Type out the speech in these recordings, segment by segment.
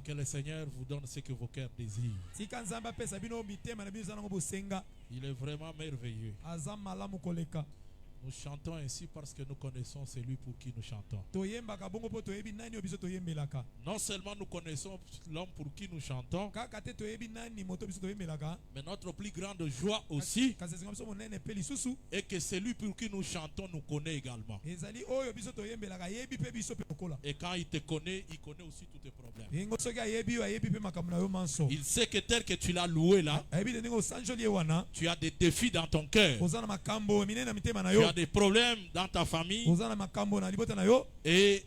que le Seigneur vous donne ce que vos cœurs désirent. Il est vraiment merveilleux. Nous chantons ainsi parce que nous connaissons celui pour qui nous chantons. Non seulement nous connaissons l'homme pour qui nous chantons, mais notre plus grande joie aussi est que celui pour qui nous chantons nous connaît également. Et quand il te connaît, il connaît aussi tous tes problèmes. Il sait que tel que tu l'as loué là, tu as des défis dans ton cœur. Tu as des problèmes dans ta famille. Et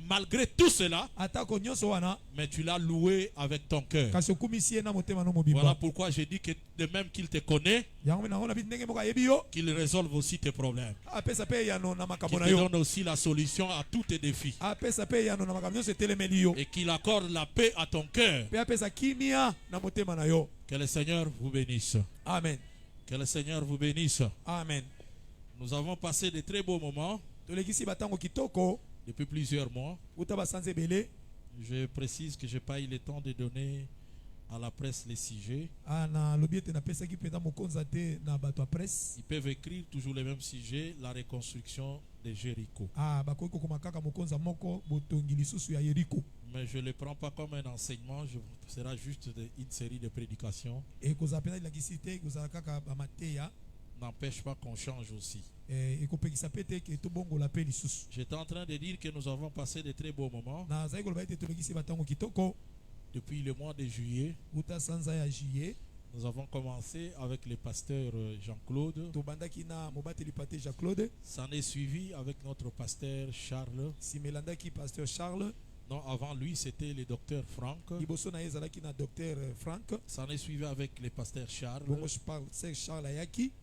malgré tout cela, mais tu l'as loué avec ton cœur. Voilà pourquoi j'ai dit que de même qu'il te connaît, qu'il résolve aussi tes problèmes. Qu'il te donne aussi la solution à tous tes défis. Et qu'il accorde la paix à ton cœur. Que le Seigneur vous bénisse. Amen. Que le Seigneur vous bénisse. Amen. Nous avons passé de très beaux moments depuis plusieurs mois. Je précise que je n'ai pas eu le temps de donner à la presse les sujets. Ils peuvent écrire toujours les mêmes sujets, la reconstruction de Jéricho. Mais je ne le prends pas comme un enseignement, ce sera juste une série de prédications. N'empêche pas qu'on change aussi. J'étais en train de dire que nous avons passé de très beaux moments depuis le mois de juillet. Nous avons commencé avec le pasteur Jean-Claude. Ça est suivi avec notre pasteur Charles. Non, avant lui, c'était le docteur Franck. Ça est suivi avec le pasteur Charles.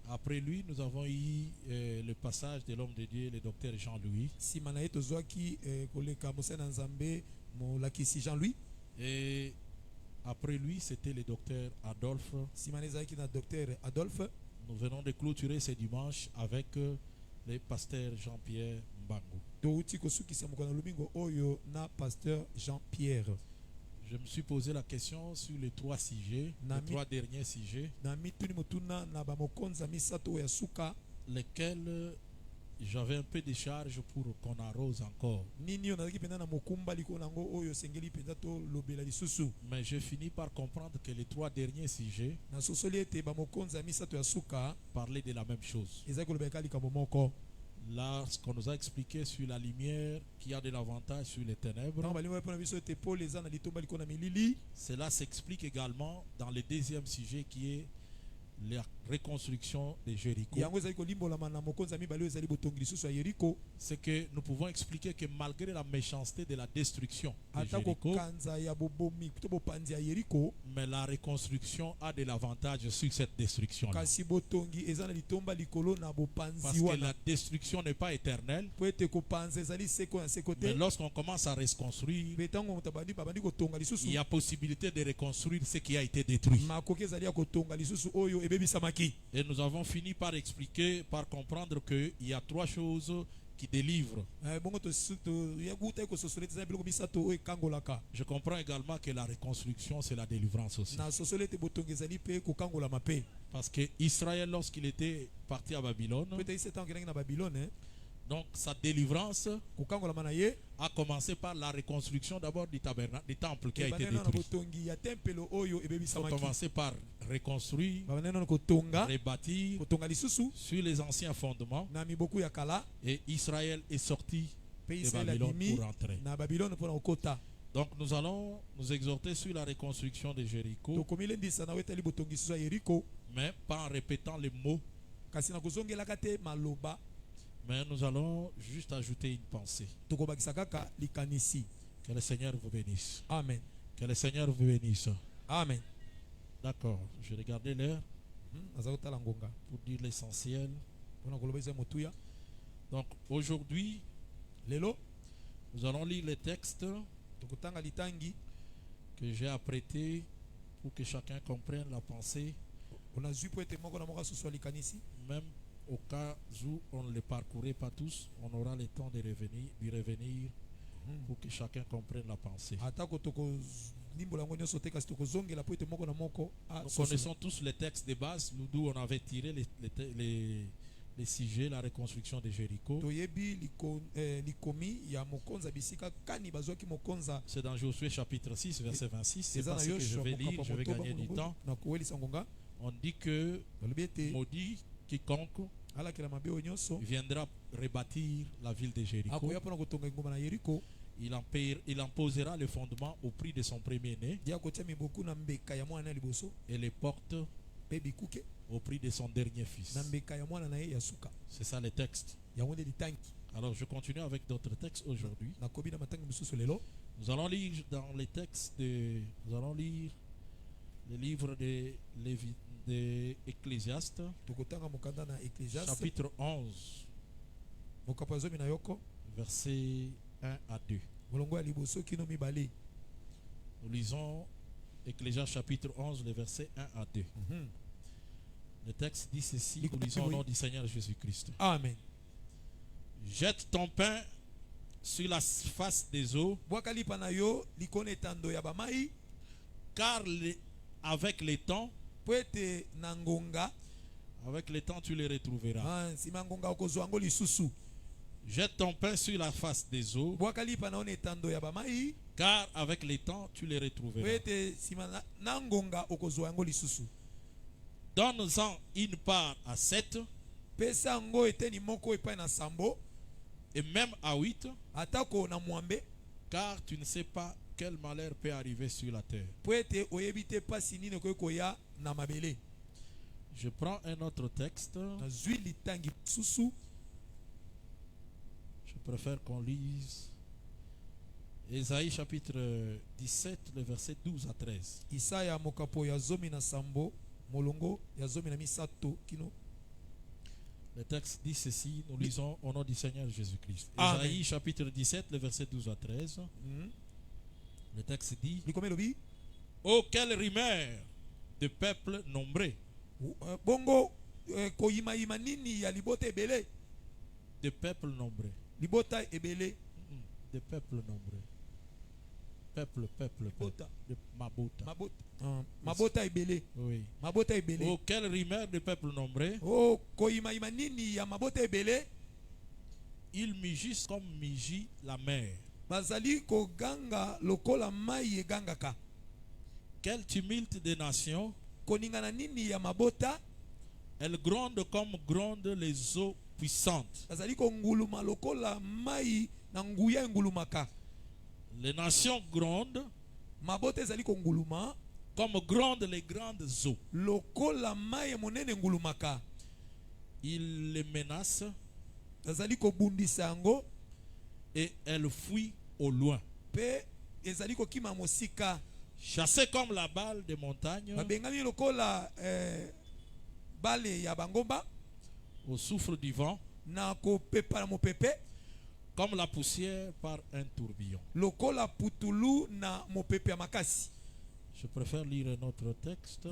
Après lui, nous avons eu le passage de l'homme de Dieu, le docteur Jean-Louis. Et après lui, c'était le docteur Adolphe. Nous venons de clôturer ce dimanche avec le pasteur Jean-Pierre Mbango. Je me suis posé la question sur les trois sujets, les trois derniers sujets, lesquels j'avais un peu de charge pour qu'on arrose encore. Mais j'ai fini par comprendre que les trois derniers sujets parlaient de la même chose. Là, ce qu'on nous a expliqué sur la lumière qui a de l'avantage sur les ténèbres, cela s'explique également dans le deuxième sujet qui est la reconstruction de Jéricho. C'est que nous pouvons expliquer que malgré la méchanceté de la destruction de Jéricho, mais la reconstruction a de l'avantage sur cette destruction là. Parce que la destruction n'est pas éternelle. Mais lorsqu'on commence à reconstruire, il y a possibilité de reconstruire ce qui a été détruit. Et nous avons fini par expliquer, par comprendre qu'il y a trois choses qui délivrent. Je comprends également que la reconstruction, c'est la délivrance aussi. Parce que Israël, lorsqu'il était parti à Babylone, donc sa délivrance a commencé par la reconstruction d'abord du tabernacle, du temple qui a été détruit. Il faut commencer par reconstruire, rebâtir sur les anciens fondements. Et Israël est sorti de Babylone pour rentrer. Donc nous allons nous exhorter sur la reconstruction de Jéricho, mais pas en répétant les mots. Mais nous allons juste ajouter une pensée. Que le Seigneur vous bénisse. Amen. Que le Seigneur vous bénisse. Amen. D'accord. Je regardais l'heure pour dire l'essentiel. Donc aujourd'hui, nous allons lire les textes que j'ai apprêtés pour que chacun comprenne la pensée. Même au cas où on ne les parcourait pas tous, on aura le temps de revenir pour que chacun comprenne la pensée. Nous connaissons tous les textes de base d'où on avait tiré les sujets, la reconstruction de Jéricho. C'est dans Josué chapitre 6, verset 26. C'est parce que je vais lire, je vais gagner du temps. On dit que maudit quiconque viendra rebâtir la ville de Jéricho. Il imposera le fondement au prix de son premier-né et les portes au prix de son dernier fils. C'est ça les textes. Alors je continue avec d'autres textes aujourd'hui. Nous allons lire dans les textes nous allons lire le livre de Ecclésiaste, chapitre 11, verset 1 à 2. Nous lisons Ecclésiaste chapitre 11, le verset 1 à 2. Le texte dit ceci, nous lisons au nom du Seigneur Jésus-Christ. Amen. Jette ton pain sur la face des eaux, car avec les temps tu les retrouveras. Jette ton pain sur la face des eaux, car avec les temps tu les retrouveras. Donne-en une part à 7 et même à 8, car tu ne sais pas quel malheur peut arriver sur la terre. Je prends un autre texte. Je préfère qu'on lise Ésaïe chapitre 17, le verset 12 à 13. Le texte dit ceci, nous lisons au nom du Seigneur Jésus-Christ. Ésaïe chapitre 17, le verset 12 à 13. Le texte dit: oh, quelle rumeur de peuple nombreux! De peuple nombreux. De peuple nombreux. Peuple. De Mabota. Mabota ebele. Oui. Mabota ebele. Oh, quelle rumeur de peuple nombreux! Oh, koima nini ya mabota ebele. Ils mugissent comme mugit la mer. Bazali ko ganga lokola mai egangaka. Quel tumulte de nations! Koningana nini ya mabota. Elles grondent comme grondent les eaux puissantes. Bazali ko nguluma lokola mai na nguya ngulumaka. Les nations grondent, mabota ezali ko nguluma comme grondent les grandes eaux. Lokola mai monene ngulumaka. Ils les menacent, bazali ko bundisa yango, et elles fuient au loin. Pe ezali ko kima mosika. Chassés comme la balle de montagne, babengami lokola bale ya bangomba, au souffle du vent, na ko pepa na mopepe, comme la poussière par un tourbillon. Lokola putulu na mopepe ya makasi. Je préfère lire un autre texte.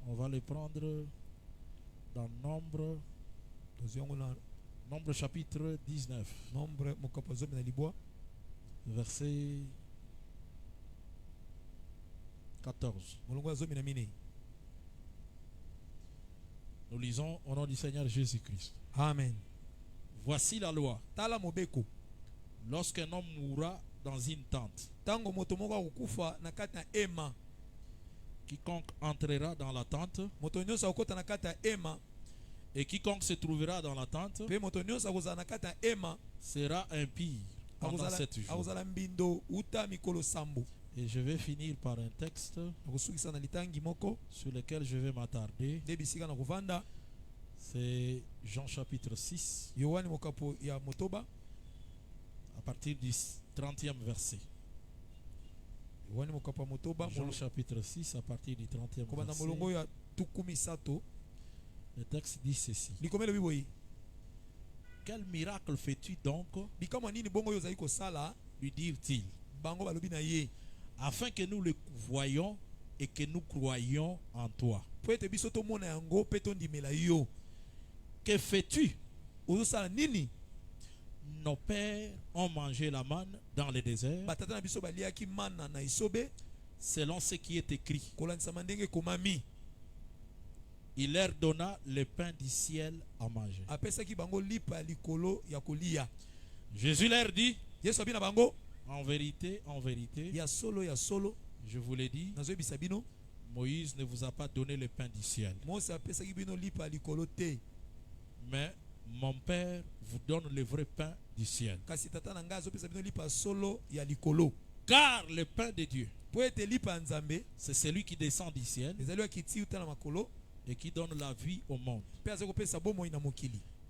On va le prendre dans Nombre chapitre 19. Verset 14. Nous lisons au nom du Seigneur Jésus-Christ. Amen. Voici la loi. Tala mobeko. Lorsqu'un homme mourra dans une tente, tango moto moko akufa na kati na ema, quiconque entrera dans la tente, moto nyonso akota na kati na ema, et quiconque se trouvera dans la tente, pe moto nyonso akoza na kati na ema, sera impie pendant 7 jours. Akozala mbindo uta mikolo sambo. Et je vais finir par un texte sur lequel je vais m'attarder. C'est Jean chapitre 6, à partir du 30e verset. Jean chapitre 6, à partir du 30e verset. Le texte dit ceci: quel miracle fais-tu donc, lui dirent-ils, afin que nous le voyions et que nous croyions en toi. Que fais-tu? nos pères ont mangé la manne dans le désert selon ce qui est écrit. Il leur donna le pain du ciel à manger. Jésus leur dit, en vérité, je vous l'ai dit, Moïse ne vous a pas donné le pain du ciel. Mais mon Père vous donne le vrai pain du ciel. Car le pain de Dieu, c'est celui qui descend du ciel et qui donne la vie au monde.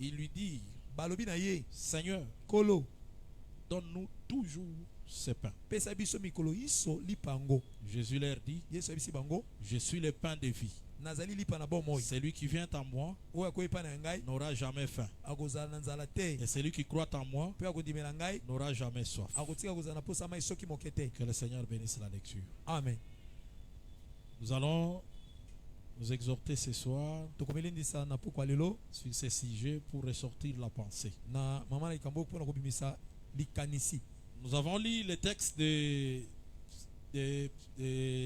Il lui dit, Seigneur, donne-nous toujours ce pain. Jésus leur dit, je suis le pain de vie. Celui qui vient en moi n'aura jamais faim. Et celui qui croit en moi n'aura jamais soif. Que le Seigneur bénisse la lecture. Amen. Nous allons nous exhorter ce soir sur ce sujet pour ressortir la pensée. Nous avons lu le texte de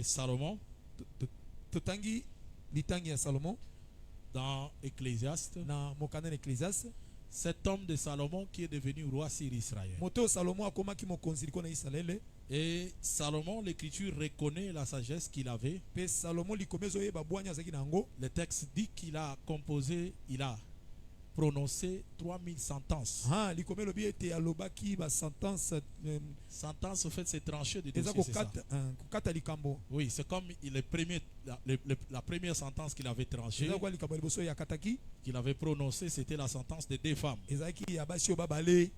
Salomon dans Ecclésiaste. Cet homme de Salomon qui est devenu roi sur Israël. Et Salomon, l'Écriture reconnaît la sagesse qu'il avait. Le texte dit qu'il a composé, il a prononcé 3000 sentences. Sentence, en fait, c'est tranché de dossier, c'est ça. Oui, c'est comme la première sentence qu'il avait tranchée, qu'il avait prononcée, c'était la sentence de 2 femmes.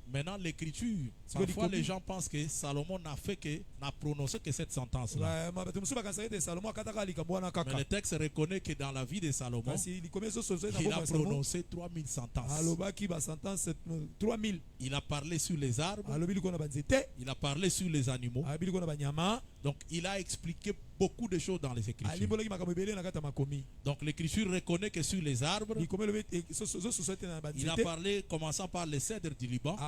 Maintenant, l'Écriture, parfois les gens pensent que Salomon n'a prononcé que cette sentence-là. Mais le texte reconnaît que dans la vie de Salomon, il a prononcé 3000 sentences. Il a parlé sur les arbres, il a parlé sur les animaux. Donc il a expliqué beaucoup de choses dans les Écritures. Donc l'Écriture reconnaît que sur les arbres, il a parlé commençant par les cèdres du Liban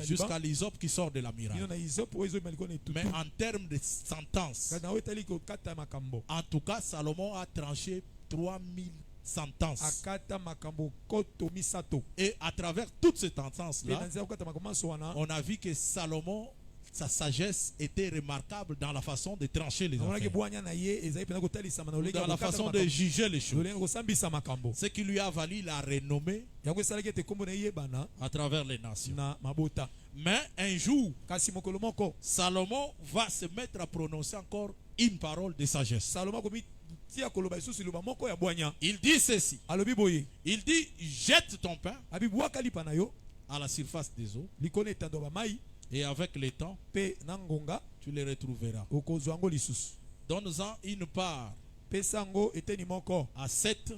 jusqu'à l'hysope qui sort de la muraille. Mais en termes de sentences, en tout cas Salomon a tranché 3000 sentences. Et à travers toutes ces sentences-là, on a vu que Salomon, sa sagesse était remarquable dans la façon de trancher les affaires, dans la façon de juger les choses, ce qui lui a valu la renommée à travers les nations. Mais un jour, Salomon va se mettre à prononcer encore une parole de sagesse. Il dit ceci. Il dit, jette ton pain à la surface des eaux, et avec le temps, tu les retrouveras. Donne-en une part à 7,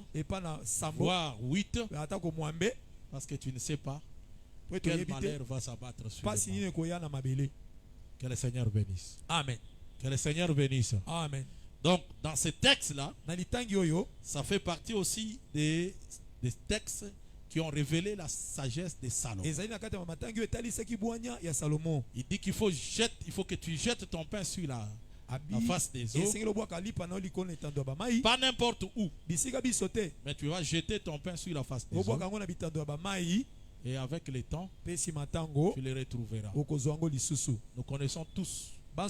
voire 8, parce que tu ne sais pas quel malheur va s'abattre sur moi. Que le Seigneur bénisse. Amen. Que le Seigneur bénisse. Amen. Donc, dans ce texte-là, ça fait partie aussi des textes qui ont révélé la sagesse de Salomon. Il dit qu'il faut que tu jettes ton pain sur la face des eaux. Pas n'importe où. Mais tu vas jeter ton pain sur la face des eaux. Et avec le temps, tu les retrouveras. Nous connaissons tous la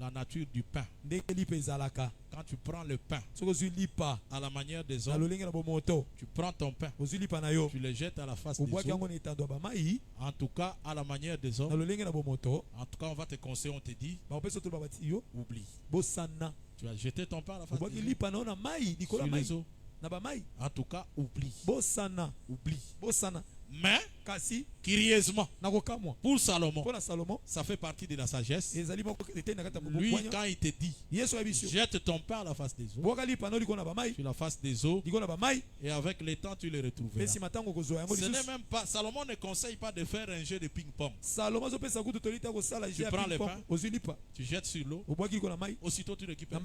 nature du pain. Quand tu prends le pain à la manière des hommes, tu prends ton pain, tu le jettes à la face des eaux. En tout cas, à la manière des hommes, en tout cas, on va te conseiller, on te dit, oublie. Tu as jeté ton pain à la face des eaux. Sur les eaux. En tout cas, oublie. Oublie. Mais, curieusement, pour Salomon, ça fait partie de la sagesse. Lui, quand il te dit, jette ton pain à la face des eaux, sur la face des eaux, et avec le temps, tu les retrouveras. Ce n'est même pas, Salomon ne conseille pas de faire un jeu de ping-pong. Tu prends le pain, tu jettes sur l'eau, aussitôt tu récupères.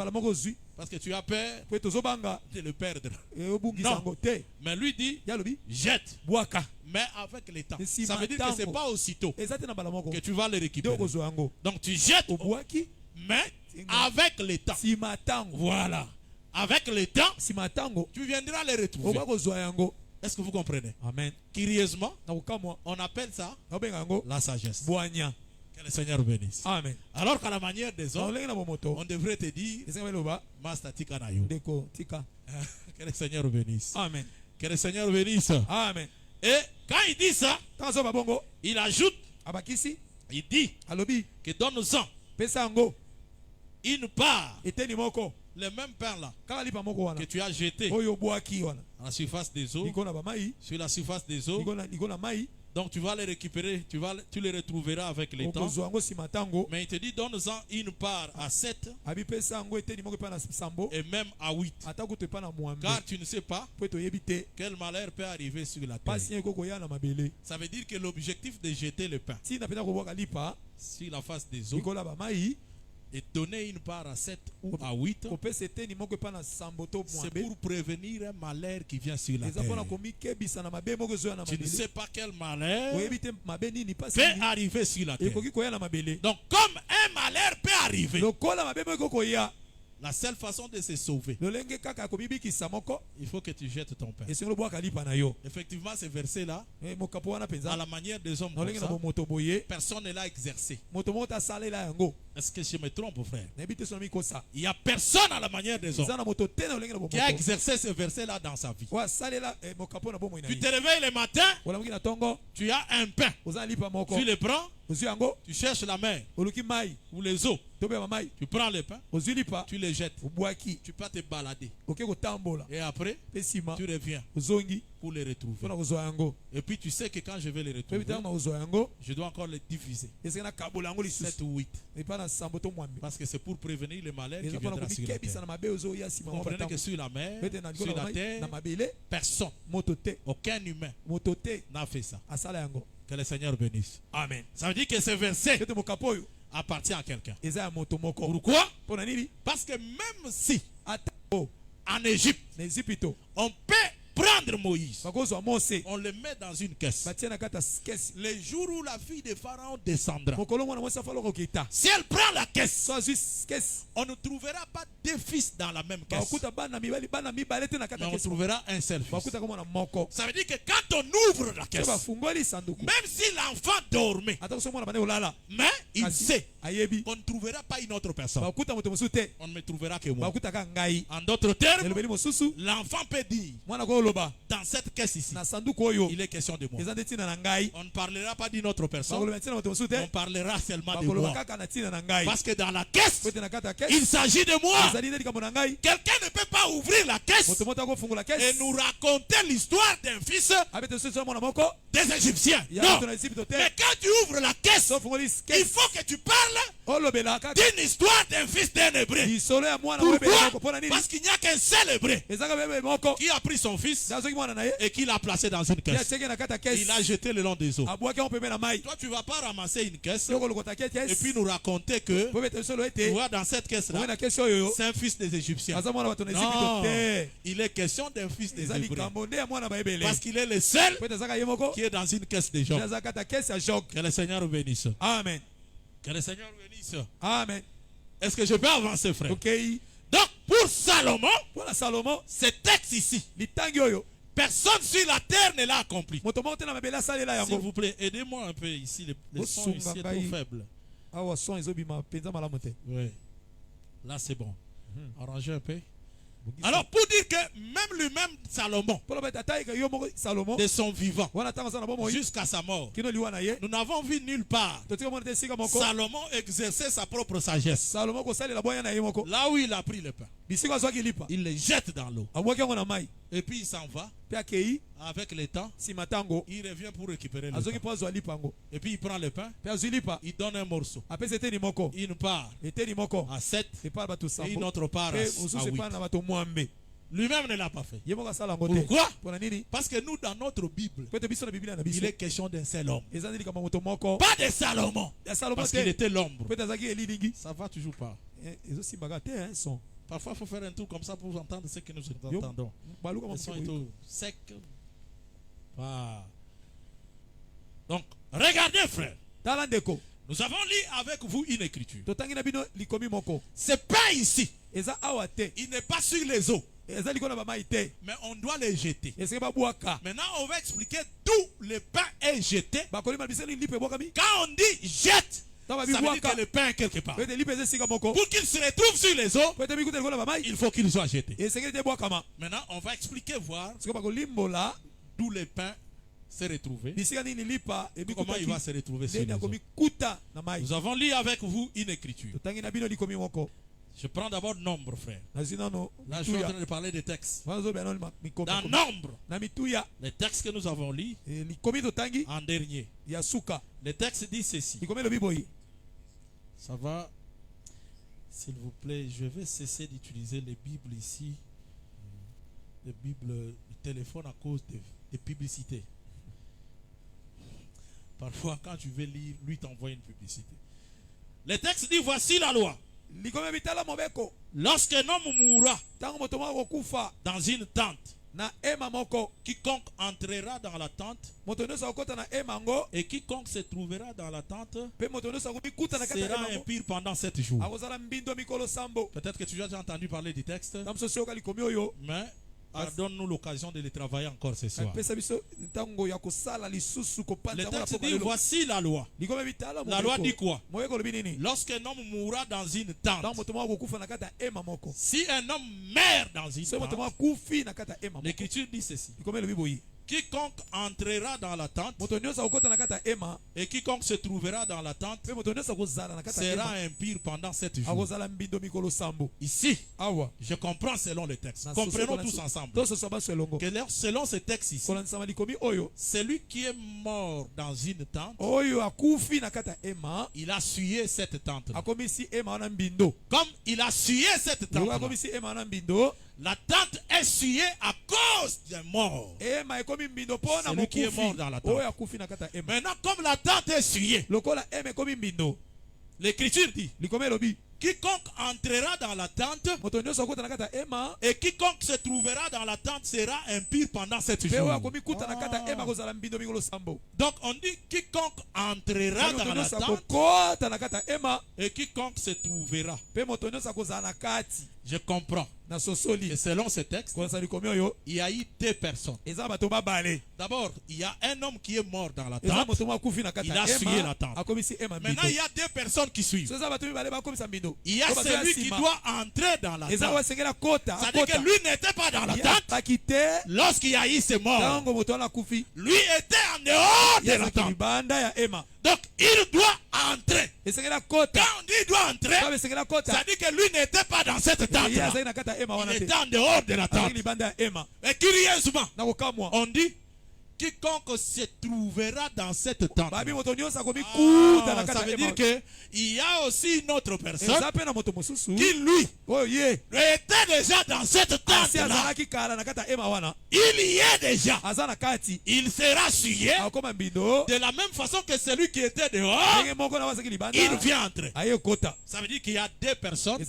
Parce que tu as peur de le perdre. Non. Mais lui dit, jette. mais avec le temps. Ça veut dire que ce n'est pas aussitôt que tu vas le récupérer. Donc tu jettes, mais avec le temps. Voilà. Avec le temps, tu viendras le retrouver. Est-ce que vous comprenez? Amen. Curieusement, on appelle ça la sagesse. Que le Seigneur bénisse. Amen. Alors qu'à la manière des hommes, on devrait te dire Master Tika Nayo. Que le Seigneur bénisse. Amen. Que le Seigneur bénisse. Amen. Et quand il dit ça, il ajoute, il dit que donne-nous-en une part, le même pain là que tu as jeté à la surface des eaux, sur la surface des eaux. Donc tu vas les récupérer, tu les retrouveras avec les temps. Mais il te dit donne-en une part à 7 et même à 8. Car tu ne sais pas quel malheur peut arriver sur la terre. Ça veut dire que l'objectif de jeter le pain sur la face des eaux et donner une part à 7 ou à 8, c'est pour prévenir un malheur qui vient sur la terre. Tu ne sais pas quel malheur peut arriver sur la terre. Donc comme un malheur peut arriver, la seule façon de se sauver, il faut que tu jettes ton pain. Effectivement, ce verset-là, à la manière des hommes comme ça, personne ne l'a exercé. Est-ce que je me trompe, frère? Il n'y a personne à la manière des hommes qui a exercé ce verset-là dans sa vie. Tu te réveilles le matin, tu as un pain. Tu le prends, tu cherches la mer ou les eaux. Tu prends le pain, tu le jettes. Tu peux te balader. Et après, tu reviens pour les retrouver. Et puis tu sais que quand je vais les retrouver, je dois encore les diviser. 7 ou 8. Parce que c'est pour prévenir le malheur qui viendra sur la terre. Vous comprenez que sur la mer, sur la terre, personne, aucun humain n'a fait ça. Que le Seigneur bénisse. Amen. Ça veut dire que ce verset appartient à quelqu'un. Pourquoi? Parce que même si en Égypte on peut prendre Moïse, on le met dans une caisse. Le jour où la fille de Pharaon descendra, si elle prend la caisse, on ne trouvera pas deux fils dans la même caisse, mais on trouvera un seul fils. Ça veut dire que quand on ouvre la caisse, même si l'enfant dormait, mais il sait qu'on ne trouvera pas une autre personne, on ne me trouvera que moi. En d'autres termes, l'enfant peut dire dans cette caisse ici, il est question de moi. On ne parlera pas d'une autre personne, on parlera seulement de moi. Parce que dans la caisse, il s'agit de moi. Quelqu'un ne peut pas ouvrir la caisse et nous raconter l'histoire d'un fils des Égyptiens. Non. Mais quand tu ouvres la caisse, il faut que tu parles d'une histoire d'un fils d'un Hébreu. Pourquoi? Parce qu'il n'y a qu'un seul Hébreu qui a pris son fils et qui l'a placé dans une caisse. Il l'a jeté le long des eaux. Toi, tu ne vas pas ramasser une caisse et puis nous raconter que tu vois dans cette caisse-là, c'est un fils des Égyptiens. Non, il est question d'un fils des Hébreux. Parce qu'il est le seul qui est dans une caisse de gens. Que le Seigneur bénisse. Amen. Que le Seigneur bénisse. Amen. Est-ce que je peux avancer, frère? Donc, pour Salomon, ce texte ici, personne sur la terre ne l'a accompli. S'il vous plaît, aidez-moi un peu ici. Le son ici est trop faible. Oui. Là, c'est bon. Arrangez un peu. Alors, pour dire que même lui-même, Salomon, de son vivant jusqu'à sa mort, nous n'avons vu nulle part Salomon exercer sa propre sagesse. Là où il a pris le pain, il le jette dans l'eau. Et puis il s'en va. Avec le temps, il revient pour récupérer le pain. Et puis il prend le pain, il donne un morceau, une part à 7 et une autre part à 8. Lui-même ne l'a pas fait. Pourquoi? Parce que nous, dans notre Bible, il est question d'un seul homme. Pas de Salomon. Parce qu'il était l'ombre. Ça va toujours pas. Parfois, il faut faire un tour comme ça pour entendre ce que nous entendons. Le son est tout sec. Ah. Donc, regardez, frère. Nous avons lu avec vous une écriture. C'est pas ici. Il n'est pas sur les eaux. Mais on doit les jeter. Maintenant, on va expliquer d'où le pain est jeté. Quand on dit jette, ça veut dire que le pain est quelque part. Pour qu'il se retrouve sur les eaux, il faut qu'il soit jeté. Maintenant, on va expliquer, voir d'où le pain s'est retrouvé. Comment il va se retrouver sur les eaux. Nous avons lu avec vous une écriture. Je prends d'abord Nombre, frère. Là, je suis en train de parler des textes. Dans Nombre, les textes que nous avons lus en dernier. Le texte dit ceci. Ça va. S'il vous plaît, je vais cesser d'utiliser les Bibles ici. Les Bibles, le téléphone à cause des publicités. Parfois, quand tu veux lire, lui t'envoie une publicité. Le texte dit, voici la loi. Lorsqu'un homme mourra dans une tente, quiconque entrera dans la tente et quiconque se trouvera dans la tente sera impur pendant 7 jours. Peut-être que tu as déjà entendu parler du texte, mais donne-nous l'occasion de les travailler encore ce soir. Le texte dit, voici la loi. La loi dit quoi? Lorsqu'un homme mourra dans une tente, si un homme meurt dans une tente, l'écriture dit ceci. Quiconque entrera dans la tente et quiconque se trouvera dans la tente sera impur pendant 7 jours. Ici, je comprends selon le texte. Comprenons tous ensemble que selon ce texte ici, celui qui est mort dans une tente, il a souillé cette tente. Comme il a souillé cette tente, la tente est souillée à cause des morts. Celui qui est mort dans la tente. Maintenant, comme la tente est souillée, l'écriture dit, quiconque entrera dans la tente et quiconque se trouvera dans la tente sera impur pendant 7 jours. Donc on dit quiconque entrera dans la tente et quiconque se trouvera. Je comprends. Et selon ce texte, il y a eu 2 personnes. D'abord, il y a un homme qui est mort dans la tente. Il a souillé la tente. Maintenant, il y a 2 personnes qui suivent. Il y a celui qui doit entrer dans la tente. C'est-à-dire que lui n'était pas dans la tente lorsqu'il y a eu ces morts. Lui était en dehors de la tente. Donc, il doit entrer. Quand on dit il doit entrer, ça dit que lui n'était pas dans cette tente. Il était en dehors de la tente. Et curieusement, on dit quiconque se trouvera dans cette tente. Ça veut dire qu'il y a aussi une autre personne qui lui était déjà dans cette tente là. Il y est déjà. Il sera souillé de la même façon que celui qui était dehors. Il vient entrer. Ça veut dire qu'il y a 2 personnes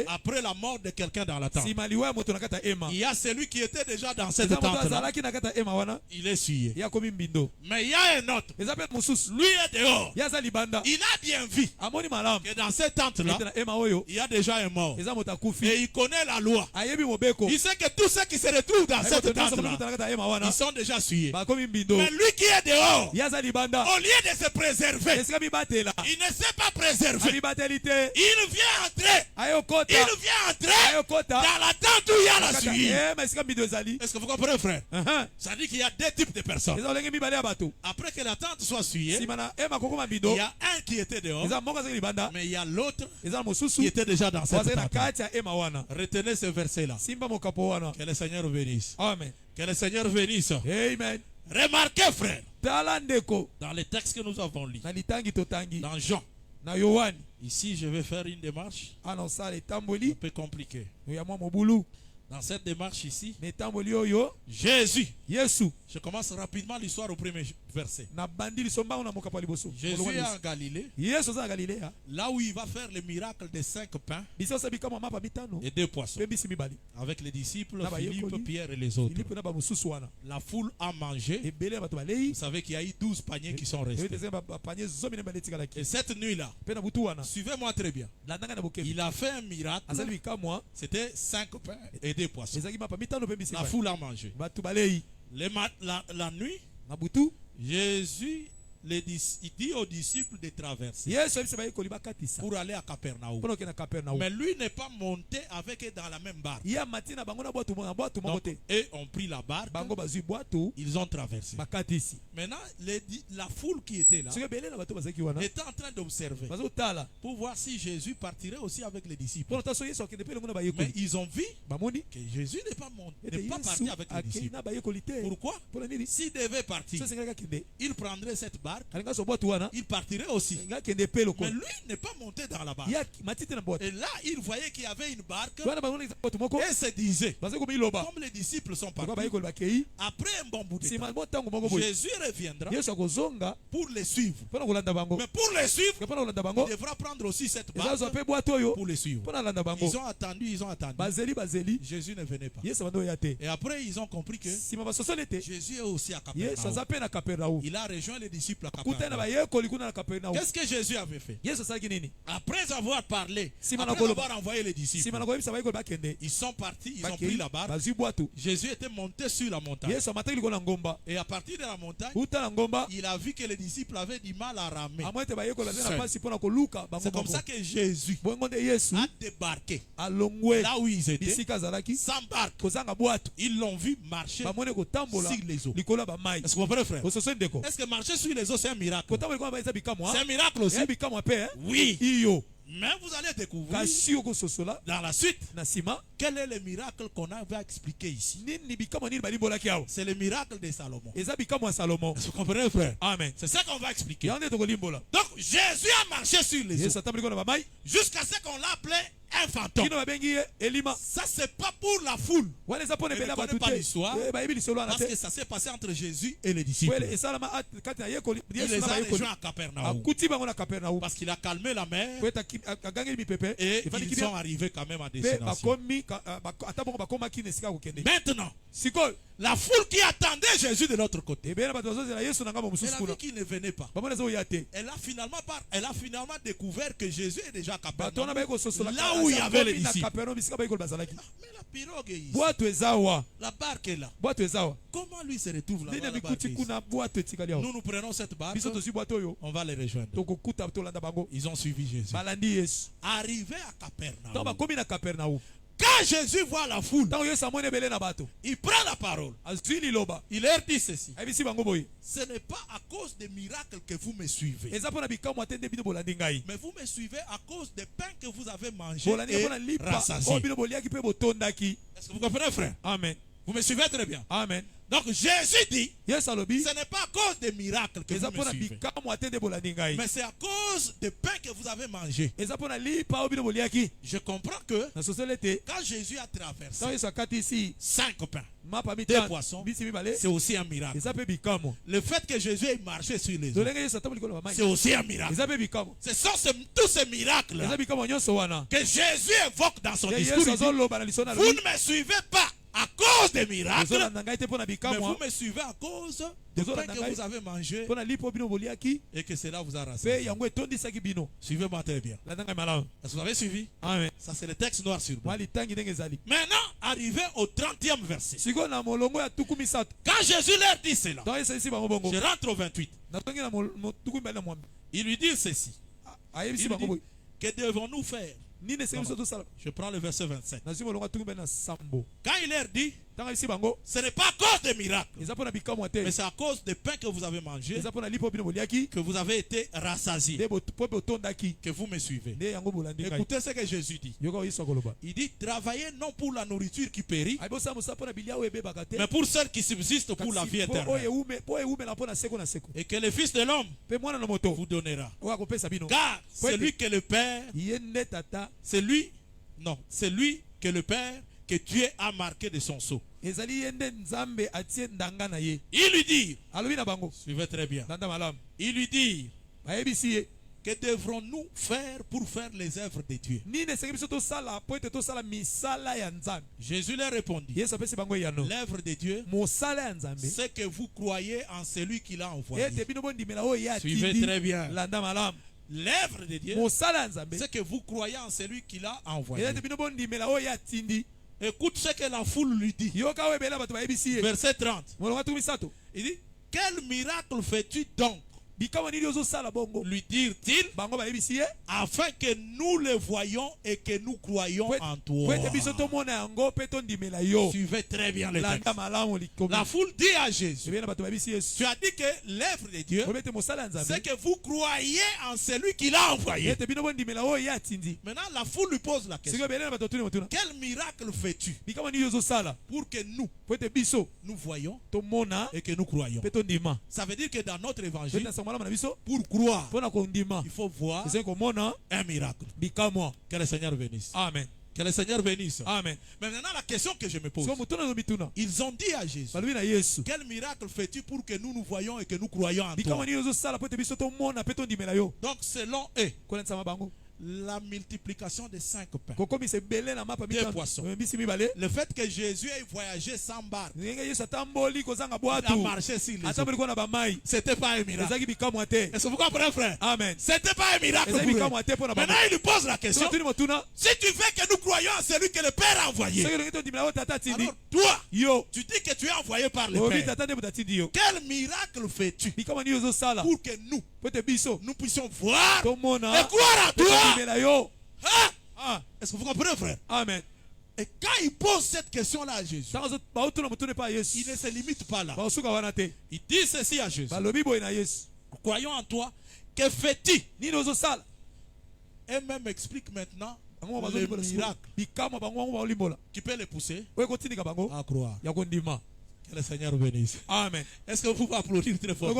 après la mort de quelqu'un dans la tente. Il y a celui qui était déjà dans cette tente là. Il est souillé. Mais il y a un autre. Lui est dehors. Il a bien vu que dans cette tente là, il y a déjà un mort. Et il connaît la loi. Il sait que tous ceux qui se retrouvent dans cette tente là, ils sont déjà souillés. Mais lui qui est dehors, au lieu de se préserver, il ne s'est pas préservé. Il vient entrer. Il vient entrer dans la tente où il y a la souillure. Est-ce que vous comprenez, frère? Ça dit qu'il y a 2 types de personnes. Après que la tente soit souillée, il y a un qui était dehors, mais il y a l'autre qui était déjà dans cette tente. Retenez ce verset là. Que le Seigneur bénisse. Amen. Que le Seigneur bénisse. Amen. Remarquez, frère, dans les textes que nous avons lus, dans Jean, ici je vais faire une démarche un peu compliquée. Dans cette démarche ici, Jésus, je commence rapidement l'histoire au premier verset. Jésus est en Galilée. Là où il va faire le miracle des 5 pains et 2 poissons. Avec les disciples, Philippe, Pierre et les autres. La foule a mangé. Vous savez qu'il y a eu 12 paniers qui sont restés. Et cette nuit-là, suivez-moi très bien. Il a fait un miracle. C'était 5 pains et 2 poissons. La foule a mangé. La nuit, Jésus il dit aux disciples de traverser pour aller à Capernaum. Mais lui n'est pas monté avec eux dans la même barque. Donc, eux ont pris la barque. Ils ont traversé. Maintenant, la foule qui était là était en train d'observer pour voir si Jésus partirait aussi avec les disciples. Mais ils ont vu que Jésus n'est pas parti avec les disciples. Pourquoi? S'il devait partir, il prendrait cette barque. Il partirait aussi. Mais lui n'est pas monté dans la barque. Et là, il voyait qu'il y avait une barque. Et se disait, comme les disciples sont partis, après un bon bout de temps, Jésus reviendra pour les suivre. Mais pour les suivre, il devra prendre aussi cette barque pour les suivre. Ils ont attendu. Jésus ne venait pas. Et après, ils ont compris que Jésus est aussi à Capernaum. Il a rejoint les disciples à Capernaum. Qu'est-ce que Jésus avait fait? Après avoir parlé, après avoir envoyé les disciples, ils sont partis, ils ont pris la barque. Jésus était monté sur la montagne. Et à partir de la montagne, il a vu que les disciples avaient du mal à ramer. C'est comme ça que Jésus a débarqué là où ils étaient, sans barque. Ils l'ont vu marcher sur les eaux. Est-ce que vous comprenez, frère? Est-ce que marcher sur les eaux, c'est un miracle? C'est un miracle aussi. Oui. Mais vous allez découvrir dans la suite quel est le miracle qu'on va expliquer ici. C'est le miracle de Salomon. Est-ce que vous comprenez, frère? Amen. C'est ça qu'on va expliquer. Donc Jésus a marché sur les eaux jusqu'à ce qu'on l'appelait un fantôme. Ça, c'est pas pour la foule. Vous ne connaissez pas l'histoire, parce que ça s'est passé entre Jésus et les disciples. Il les a rejoints à Capernaum parce qu'il a calmé la mer et ils sont arrivés quand même à destination. Maintenant, la foule qui attendait Jésus de l'autre côté, elle a vu qu'il ne venait pas. Elle a finalement découvert que Jésus est déjà à Capernaum, là où il y avait les disciples. Mais la pirogue est ici. La barque est là. Comment lui se retrouve là-bas? Nous prenons cette barque, on va les rejoindre. Ils ont suivi Jésus. Arrivé à Capernaum, quand Jésus voit la foule, il prend la parole. Il leur dit ceci: ce n'est pas à cause des miracles que vous me suivez, mais vous me suivez à cause des pains que vous avez mangés et rassasiés. Est-ce que vous comprenez, frère? Amen. Vous me suivez très bien. Amen. Donc Jésus dit, ce n'est pas à cause des miracles que vous me suivez, mais c'est à cause des pains que vous avez mangés. Je comprends que quand Jésus a traversé 5 pains, 2 poissons, c'est aussi un miracle. Le fait que Jésus ait marché sur les eaux, c'est aussi un miracle. Ce sont tous ces miracles que Jésus évoque dans son discours. Vous ne me suivez pas à cause des miracles, mais vous me suivez à cause des pains que vous avez mangé et que cela vous a rassemblé. Suivez-moi très bien. Est-ce que vous avez suivi? Amen. Ça, c'est le texte noir sur blanc. Maintenant, arrivé au 30e verset, quand Jésus leur dit cela, je rentre au 28. Il lui dit ceci: que devons-nous faire? Je prends le verset 27. Quand il leur dit, ce n'est pas à cause des miracles, mais c'est à cause des pains que vous avez mangés, que vous avez été rassasiés, que vous me suivez. Écoutez ce que Jésus dit. Il dit: travaillez non pour la nourriture qui périt, mais pour celle qui subsiste pour la vie éternelle, et que le Fils de l'homme vous donnera. Car c'est lui que le Père, c'est lui que le Père que Dieu a marqué de son sceau. Il lui dit, suivez très bien, il lui dit, que devrons-nous faire pour faire les œuvres de Dieu? Jésus leur répondit, l'œuvre de Dieu, c'est que vous croyez en celui qui l'a envoyé. Suivez très bien. L'œuvre de Dieu, c'est que vous croyez en celui qui l'a envoyé. Écoute ce que la foule lui dit. Verset 30. Il dit, quel miracle fais-tu donc? Lui dire-t-il, afin que nous le voyions et que nous croyions en toi. Suivez très bien le texte. La foule dit à Jésus, tu as dit que l'œuvre de Dieu, c'est que vous croyez en celui qui l'a envoyé. Maintenant la foule lui pose la question, quel miracle fais-tu pour que nous voyons et que nous croyons? Ça veut dire que dans notre évangile, pour croire, il faut voir un miracle. Que le Seigneur bénisse. Amen. Que le Seigneur bénisse. Amen. Mais maintenant la question que je me pose, ils ont dit à Jésus, quel miracle fais-tu pour que nous voyons et que nous croyons en toi? Donc selon eux, la multiplication de 5 pains, 2 poissons, le fait que Jésus ait voyagé sans barque, il a marché sur les eaux, c'était pas un miracle. Est-ce que vous comprenez, frère? Amen. C'était pas un miracle pour eux. Maintenant il lui pose la question, si tu veux que nous croyions en celui que le Père a envoyé, alors toi, tu dis que tu es envoyé par le Père, quel miracle fais-tu pour que nous puissions voir et croire en toi? Est-ce que vous comprenez, frère? Amen. Et quand il pose cette question-là à Jésus, il ne se limite pas là. Il dit ceci à Jésus, croyons en toi, que fais-tu? Et même explique maintenant le miracle qui peut les pousser à croire. Que le Seigneur bénisse. Amen. Est-ce que vous pouvez applaudir très fort?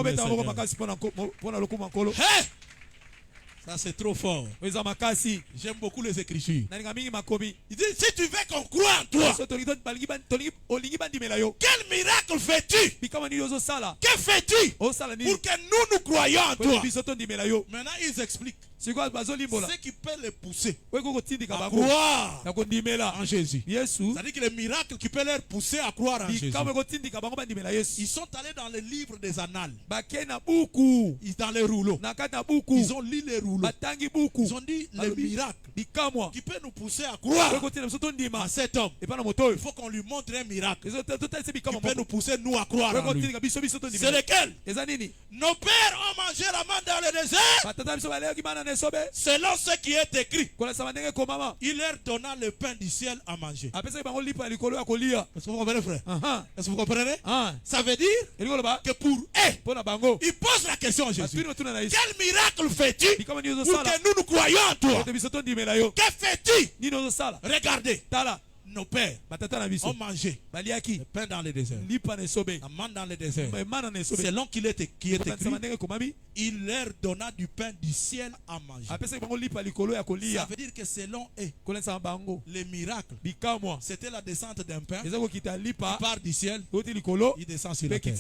Ça c'est trop fort. J'aime beaucoup les Écritures. Il dit, si tu veux qu'on croie en toi, quel miracle fais-tu? Que fais-tu pour que nous croyions en toi? Maintenant ils expliquent ce qui peut les pousser à croire en Jésus. C'est-à-dire que les miracles qui peuvent les pousser à croire en Jésus, ils sont allés dans les livres des annales, dans les rouleaux, ils ont lu les rouleaux, ils ont dit les miracles qui peut nous pousser à croire à cet homme. Il faut qu'on lui montre un miracle qui peut nous pousser nous à croire en lui. C'est lequel? Nos pères ont mangé la manne dans le désert selon ce qui est écrit. Il leur donna le pain du ciel à manger. Est-ce que vous comprenez, frère? Est-ce que vous comprenez? Ça veut dire que pour eux, ils posent la question à Jésus, quel miracle fais-tu pour que nous croyions en toi? Que fais-tu? Regardez, nos pères ont mangé le pain dans le désert, la manne dans le désert, selon qui est écrit, il leur donna du pain du ciel à manger. Ça veut dire que selon eux, les miracles, c'était la descente d'un pain qui part du ciel, il descend sur la terre.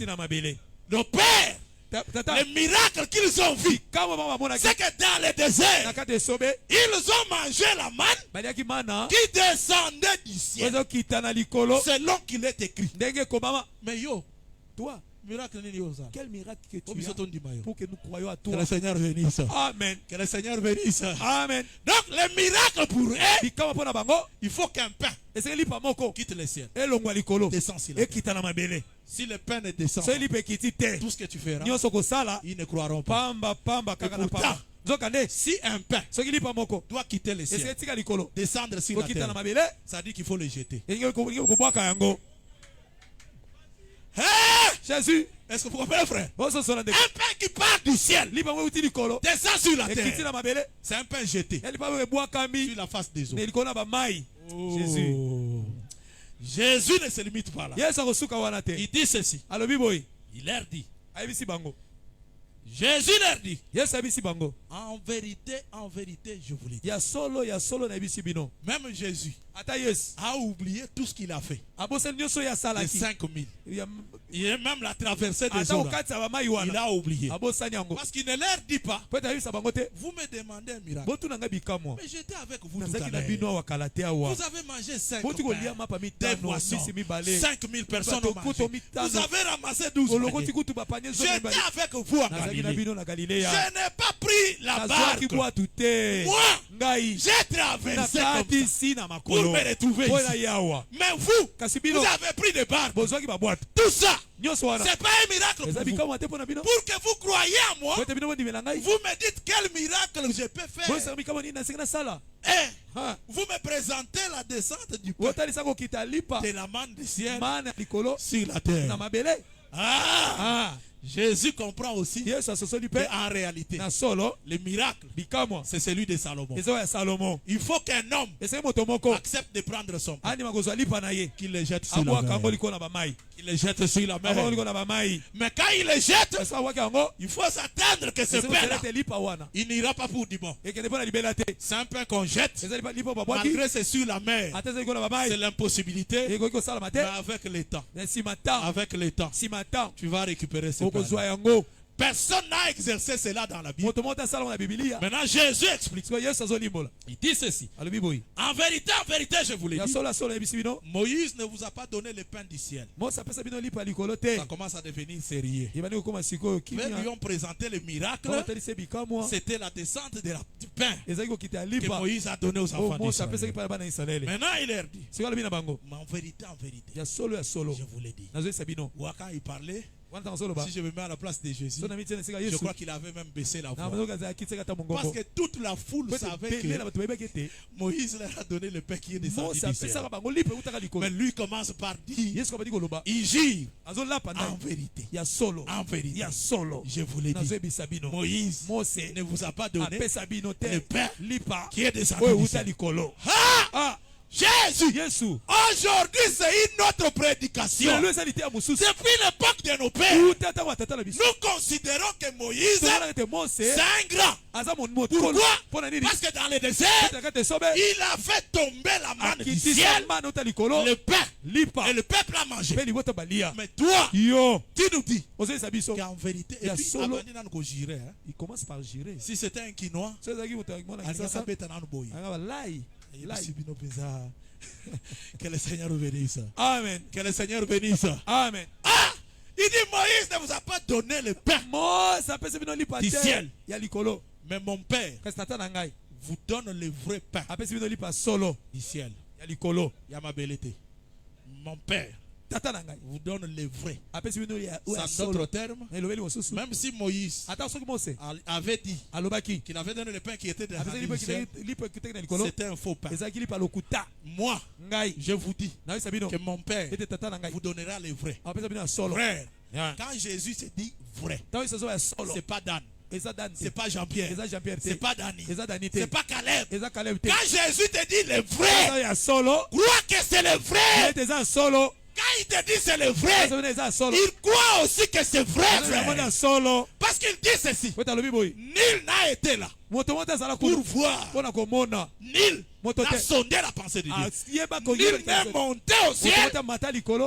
Nos pères, les miracles qu'ils ont vus, c'est que dans le désert, ils ont mangé la manne qui descendait du ciel, selon qu'il est écrit. Mais toi, miracle, quel miracle que tu as pour que nous croyions à toi? Que le Seigneur bénisse. Amen. Que le Seigneur bénisse. Amen. Donc les miracles pour eux, il faut qu'un pain quitte le ciel, descend sur la terre. Si le pain ne descend pas, tout ce que tu feras, ils ne croiront pas. Pourtant, si un pain doit quitter le ciel, descendre sur la terre, ça dit qu'il faut le jeter. Jésus, est-ce que vous comprenez, frère? Un pain qui part du ciel, descend sur la terre, c'est un pain jeté sur la face des eaux. Jésus. Jésus ne se limite pas là. Il dit ceci. Il leur dit. Jésus leur dit, En vérité, je vous le dis. Ya solo na bisi bino. Même Jésus a oublié tout ce qu'il a fait. Les 5000. Il est même la traversée des eaux. Il a oublié. Parce qu'il ne leur dit pas. Vous me demandez un miracle. Mais j'étais avec vous tout à l'heure. Vous avez mangé 5 pains, des poissons, 5000 personnes ont mangé. Vous avez ramassé 12 paniers. J'étais avec vous en Galilée. Je n'ai pas pris la barque. Moi, j'ai traversé comme ça pour me retrouver ici. Mais vous avez pris des barques. Tout ça, c'est pas un miracle pour vous. Pour que vous croyez en moi, vous me dites quel miracle je peux faire. Et vous me présentez la descente du pain de la manne du ciel sur la terre. Jésus comprend aussi qu'en réalité, le miracle, c'est celui de Salomon. Il faut qu'un homme accepte de prendre son pain, qu'il le jette sur la mer. Il le jette sur la mer. Mais quand il le jette, il faut s'attendre que ce pain-là, il n'ira pas pour du bon. C'est un pain qu'on jette, malgré c'est sur la mer. C'est l'impossibilité. Mais avec le temps, tu vas récupérer ce pain. Personne n'a exercé cela dans la Bible. Maintenant, Jésus explique. Il dit ceci. En vérité, je vous l'ai dit. Moïse ne vous a pas donné le pain du ciel. Ça commence à devenir sérieux. Ils lui ont présenté le miracle. C'était la descente du pain que Moïse a donné aux enfants d'Israël. Maintenant, il leur dit. Mais en vérité, je vous l'ai dit. Quand il parlait, si je me mets à la place de Jésus, je crois qu'il avait même baissé la voix. Parce que toute la foule savait que Moïse leur a donné le pain qui est descendu du ciel. Mais lui commence par dire, il gire en vérité. Je vous l'ai dit. Moïse ne vous a pas donné le pain qui est descendu du ciel. Jésus, aujourd'hui c'est une autre prédication. Depuis l'époque de nos pères, nous considérons que Moïse c'est un grand. Pourquoi? Parce que dans le désert, il a fait tomber la manne du ciel, le pain, et le peuple a mangé. Mais toi, tu nous dis qu'en vérité, et puis il commence par girer. Si c'était un quinoa, que le Seigneur bénisse. Amen. Que le Seigneur bénisse. Amen. Il dit Moïse ne vous a pas donné le pain du ciel. Mais mon Père vous donne le vrai pain du ciel. Mon Père vous donne le vrai. C'est d'autres termes. Même si Moïse avait dit qu'il avait donné le pain qui était dans le ciel, c'était un faux pain. Moi, je vous dis que mon Père vous donnera le vrai. Frère, quand Jésus se dit vrai, c'est pas Dan, c'est pas Jean-Pierre, c'est pas Dani, c'est pas Caleb. Quand Jésus te dit le vrai, crois que c'est le vrai. Quand il te dit c'est le vrai, il croit aussi que c'est vrai, frère. Parce qu'il dit ceci. Nul n'a été là pour voir. Nul n'a sondé la pensée de Dieu. Nul n'est monté au ciel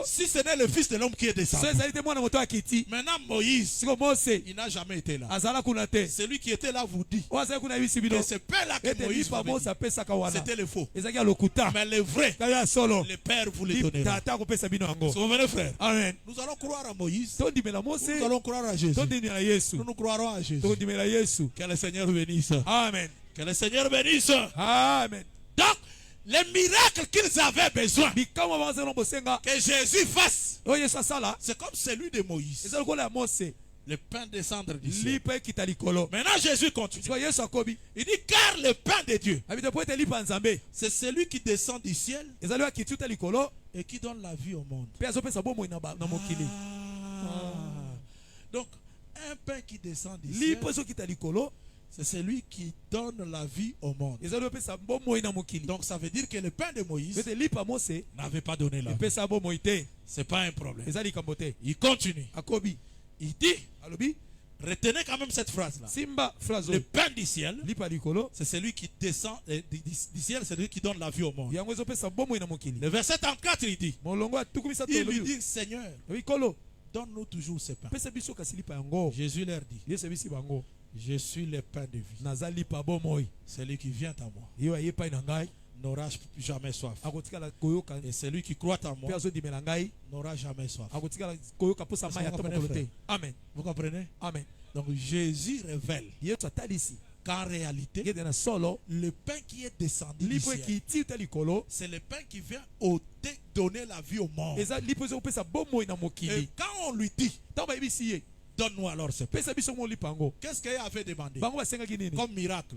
si ce n'est le Fils de l'homme qui est descendu. Maintenant Moïse, il n'a jamais été là. Celui qui était là vous dit que ce pain-là que Moïse c'était le faux. Mais le vrai, le Père vous le donnera. Vous venez, frère. Amen. Nous allons croire à Moïse. Nous allons croire à Jésus. Nous croirons à Jésus. Que le Seigneur bénisse. Amen. Que le Seigneur bénisse. Amen. Donc, les miracles qu'ils avaient besoin que Jésus fasse, c'est comme celui de Moïse. Le pain descendre du ciel. Maintenant Jésus continue. Il dit car le pain de Dieu, c'est celui qui descend du ciel et qui donne la vie au monde. Donc un pain qui descend du ciel, c'est celui qui donne la vie au monde. Donc ça veut dire que le pain de Moïse n'avait pas donné la vie. C'est pas un problème. Il continue. Il dit Retenez quand même cette phrase-là. Le pain du ciel, c'est celui qui descend du ciel, c'est celui qui donne la vie au monde. Le verset 34, il dit, lui dit, Seigneur, donne-nous toujours ce pain. Jésus leur dit, je suis le pain de vie. Celui qui vient à moi n'aura jamais soif. Et celui qui croit en moi n'aura jamais soif. Amen. Vous comprenez? Amen. Donc Jésus révèle qu'en réalité, le pain qui est descendu du ciel, c'est le pain qui vient ôter, donner la vie au monde. Et quand on lui dit, donne-nous alors ce pain, qu'est-ce qu'il avait demandé comme miracle?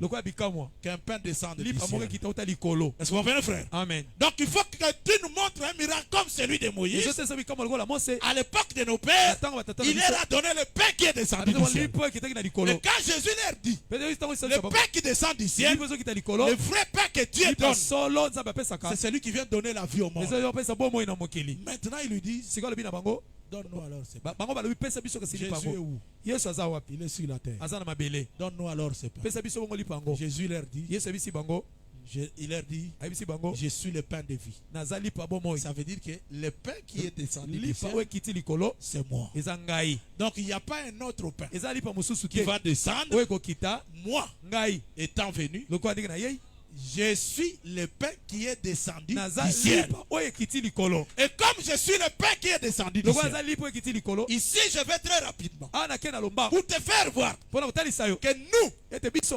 Qu'un pain descende du ciel. Est-ce que vous comprenez, frère? Amen. Donc il faut que tu nous montres un miracle comme celui de Moïse. À l'époque de nos pères, il leur a donné le pain qui est descendu du ciel. Et quand Jésus leur dit, le pain qui descend du ciel, le vrai pain que Dieu donne, c'est celui qui vient donner la vie au monde. Maintenant il lui dit, donne-nous alors ce pain. Jésus est où? Il est sur la terre. Donne-nous alors ce pain. Jésus leur dit, il leur dit, je suis le pain de vie. Ça veut dire que le pain qui est descendu du ciel, c'est moi. Donc il n'y a pas un autre pain qui va descendre. Moi, étant venu, je suis le pain qui est descendu du ciel. Et comme je suis le pain qui est descendu du ciel, ici je vais très rapidement pour te faire voir que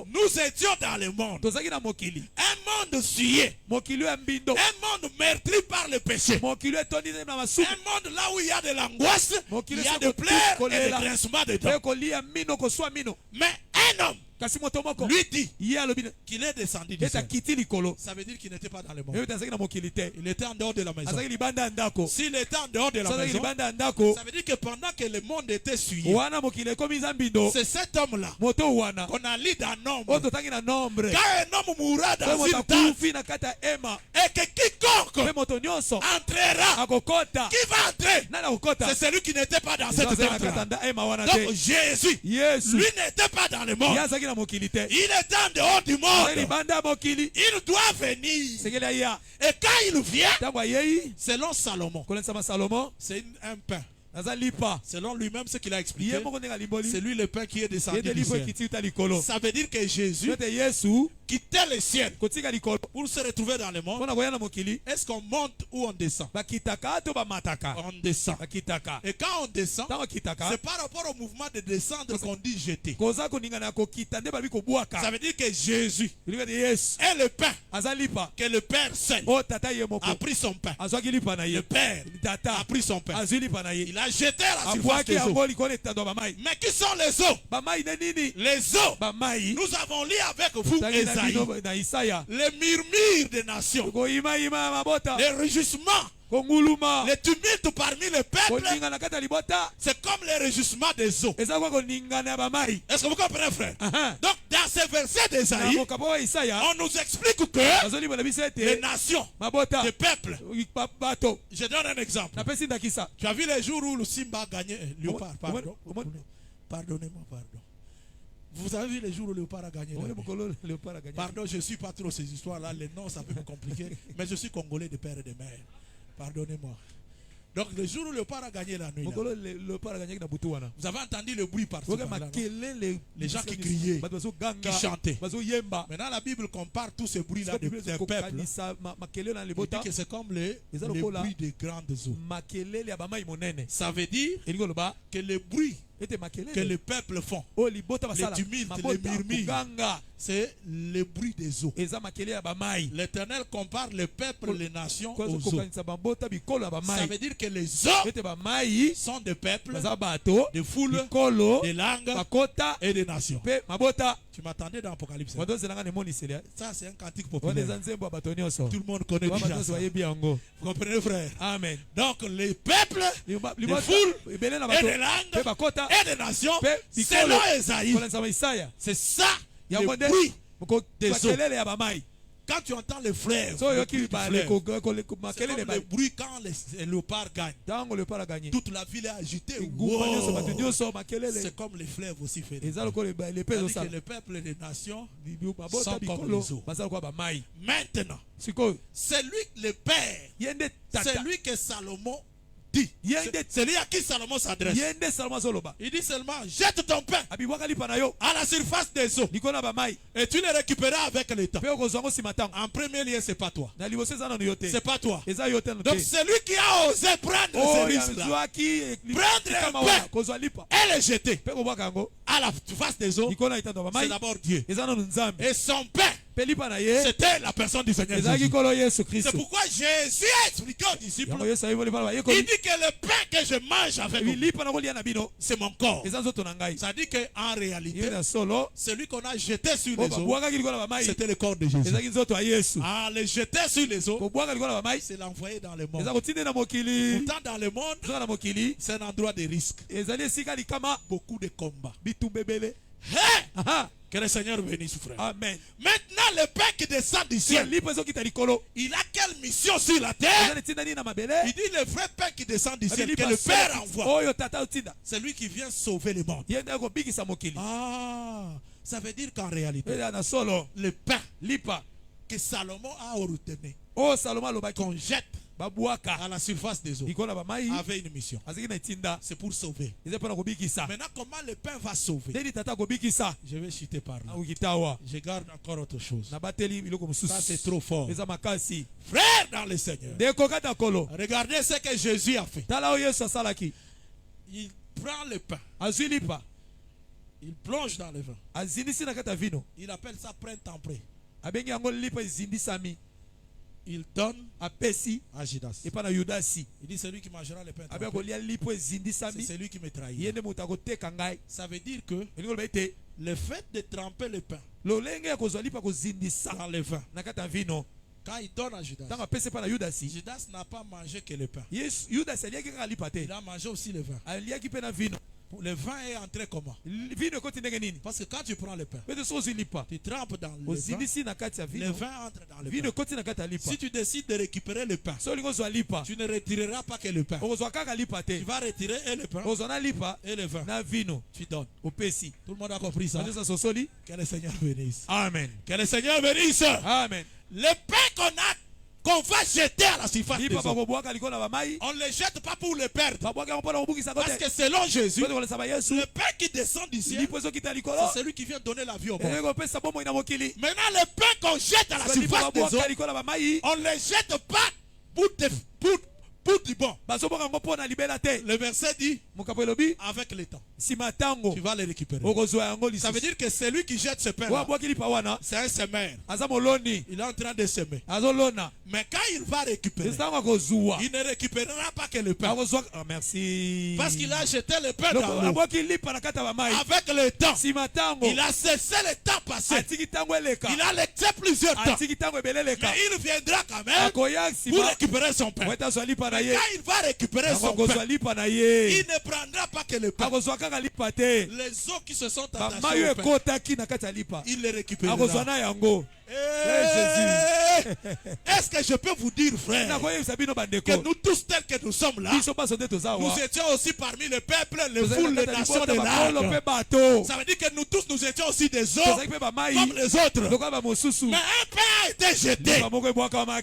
nous étions dans le monde. Un monde souillé. Un monde meurtri par le péché. Un monde là où il y a de l'angoisse, il y a de pleurs et de grincements de dents. Mais un homme lui dit qu'il est descendu du ciel. Ça veut dire qu'il n'était pas dans le monde. Il était en dehors de la maison. S'il était en dehors de la maison, ça veut dire que pendant que le monde était souillé, c'est cet homme-là qu'on a lu dans Nombre. Quand un homme mourra dans une tente et que quiconque entrera, qui va entrer? C'est celui qui n'était pas dans cette tente-là. Donc Jésus, lui n'était pas dans le monde. Il est en dehors du monde. Il doit venir. Et quand il vient, selon Salomon, c'est un pain. Selon lui-même, ce qu'il a expliqué, c'est lui le pain qui est descendu du ciel. Ça veut dire que Jésus quittait le ciel pour se retrouver dans le monde. Est-ce qu'on monte ou on descend? On descend. Et quand on descend, c'est par rapport au mouvement de descendre qu'on dit jeter. Ça veut dire que Jésus est le pain que le Père seul a pris son pain. Le Père a pris son pain. Il a jeté à la surface des eaux. Mais qui sont les eaux? Les eaux, nous avons lu avec vous Esaïe, les murmures des nations, les rugissements, les tumultes parmi les peuples, c'est comme les rugissements des eaux. Est-ce que vous comprenez, frère? Donc dans ces versets d'Esaïe, on nous explique que les nations, les peuples, je donne un exemple. Tu as vu les jours où le Simba a gagné Léopard? Pardonnez-moi, pardon. Vous avez vu les jours où le Léopard a gagné? Pardon, je ne suis pas trop ces histoires-là. Les noms, ça peut me compliquer. Mais je suis congolais de père et de mère. Pardonnez-moi. Donc le jour où le Léopard a gagné la nuit, vous avez entendu le bruit partout. Les gens qui criaient, qui chantaient. Maintenant la Bible compare tous ces bruits-là des peuples. Il dit que c'est comme les bruits des grandes eaux. Ça veut dire que le bruit que les peuples font, les tumultes, les murmures, c'est le bruit des eaux. L'Éternel compare les peuples, les nations aux eaux. Ça veut dire que les eaux sont des peuples, des foules, des langues et des nations. Tu m'attendais dans l'Apocalypse. Ça c'est un cantique populaire. Tout le monde connaît déjà ça. Vous comprenez, frère? Amen. Donc les peuples, les foules et des langues et des nations, selon Esaïe, c'est ça le bruit des eaux. Quand tu entends les fleuves, c'est comme le bruit quand les léopards gagnent. Toute la ville est agitée. Wow. C'est comme les fleuves aussi. Que le peuple des nations sont comme les eaux. Maintenant, c'est lui le Père. C'est lui que Salomon dit. C'est lui à qui Salomon s'adresse. Il dit seulement, jette ton pain à la surface des eaux et tu les récupéreras avec le temps. En premier lieu, c'est pas toi. C'est pas toi. Donc c'est lui qui a osé prendre ce risque-là. Prendre un pain et le jeter à la surface des eaux. C'est d'abord Dieu. Et son pain, c'était la personne du Seigneur Jésus. C'est pourquoi Jésus a expliqué aux disciples. Il dit que le pain que je mange avec vous, c'est mon corps. Ça dit qu'en réalité, celui qu'on a jeté sur les eaux, c'était le corps de Jésus. Ah, le jeter sur les eaux, c'est l'envoyer dans le monde. Pourtant, dans le monde, c'est un endroit de risque. Beaucoup de combats. Hey! Que le Seigneur bénisse, frère. Amen. Maintenant, le pain qui descend du ciel, il a quelle mission sur la terre? Il dit le vrai pain qui descend du ciel, que le Père envoie. C'est lui qui vient sauver le monde. Ah, ça veut dire qu'en réalité, le pain que Salomon a retenu, qu'on jette à la surface des eaux, avait une mission. C'est pour sauver. Maintenant, comment le pain va sauver? Je vais chuter par là. Je garde encore autre chose. Ça, c'est trop fort. Frère dans le Seigneur, regardez ce que Jésus a fait. Il prend le pain. Il plonge dans le vin. Il appelle ça printemps. Il donne à Judas. Il dit celui qui mangera le pain, c'est celui qui me trahit. Ça veut dire que le fait de tremper le pain dans le vin, quand il donne à Judas, Judas n'a pas mangé que le pain. Il a mangé aussi le vin. Le vin est entré comment? Parce que quand tu prends le pain, tu trempes dans le vin, le vin entre dans le pain. Si tu décides de récupérer le pain, tu ne retireras pas que le pain. Tu vas retirer et le pain et le vin. Tu donnes. Tout le monde a compris ça? Que le Seigneur bénisse. Amen. Que le Seigneur bénisse. Amen. Le pain qu'on va jeter à la surface des eaux, on ne le jette pas pour le perdre. Parce que selon Jésus, le pain qui descend du ciel, c'est celui qui vient donner la vie au monde. Maintenant, le pain qu'on jette à la surface des eaux, on ne le jette pas pour du bon. Le verset dit, avec le temps, tu vas le récupérer. Ça veut dire que celui qui jette ce pain-là, c'est un semeur. Il est en train de semer. Mais quand il va récupérer, il ne récupérera pas que le pain. Merci. Parce qu'il a jeté le pain dans l'eau. Avec le temps, il a cessé le temps passé. Il a laissé plusieurs temps. Mais il viendra quand même pour récupérer son pain. Quand il va récupérer son pain, il ne prendra pas que le pain. Les eaux qui se sont attachées au pain, il les récupérera. Est-ce que je peux vous dire, frère, que nous tous tels que nous sommes là, nous étions aussi parmi le peuple, les foules, les nations de l'arc. Ça veut dire que nous tous, nous étions aussi des eaux comme les autres. Mais un pain a été jeté. Quand on a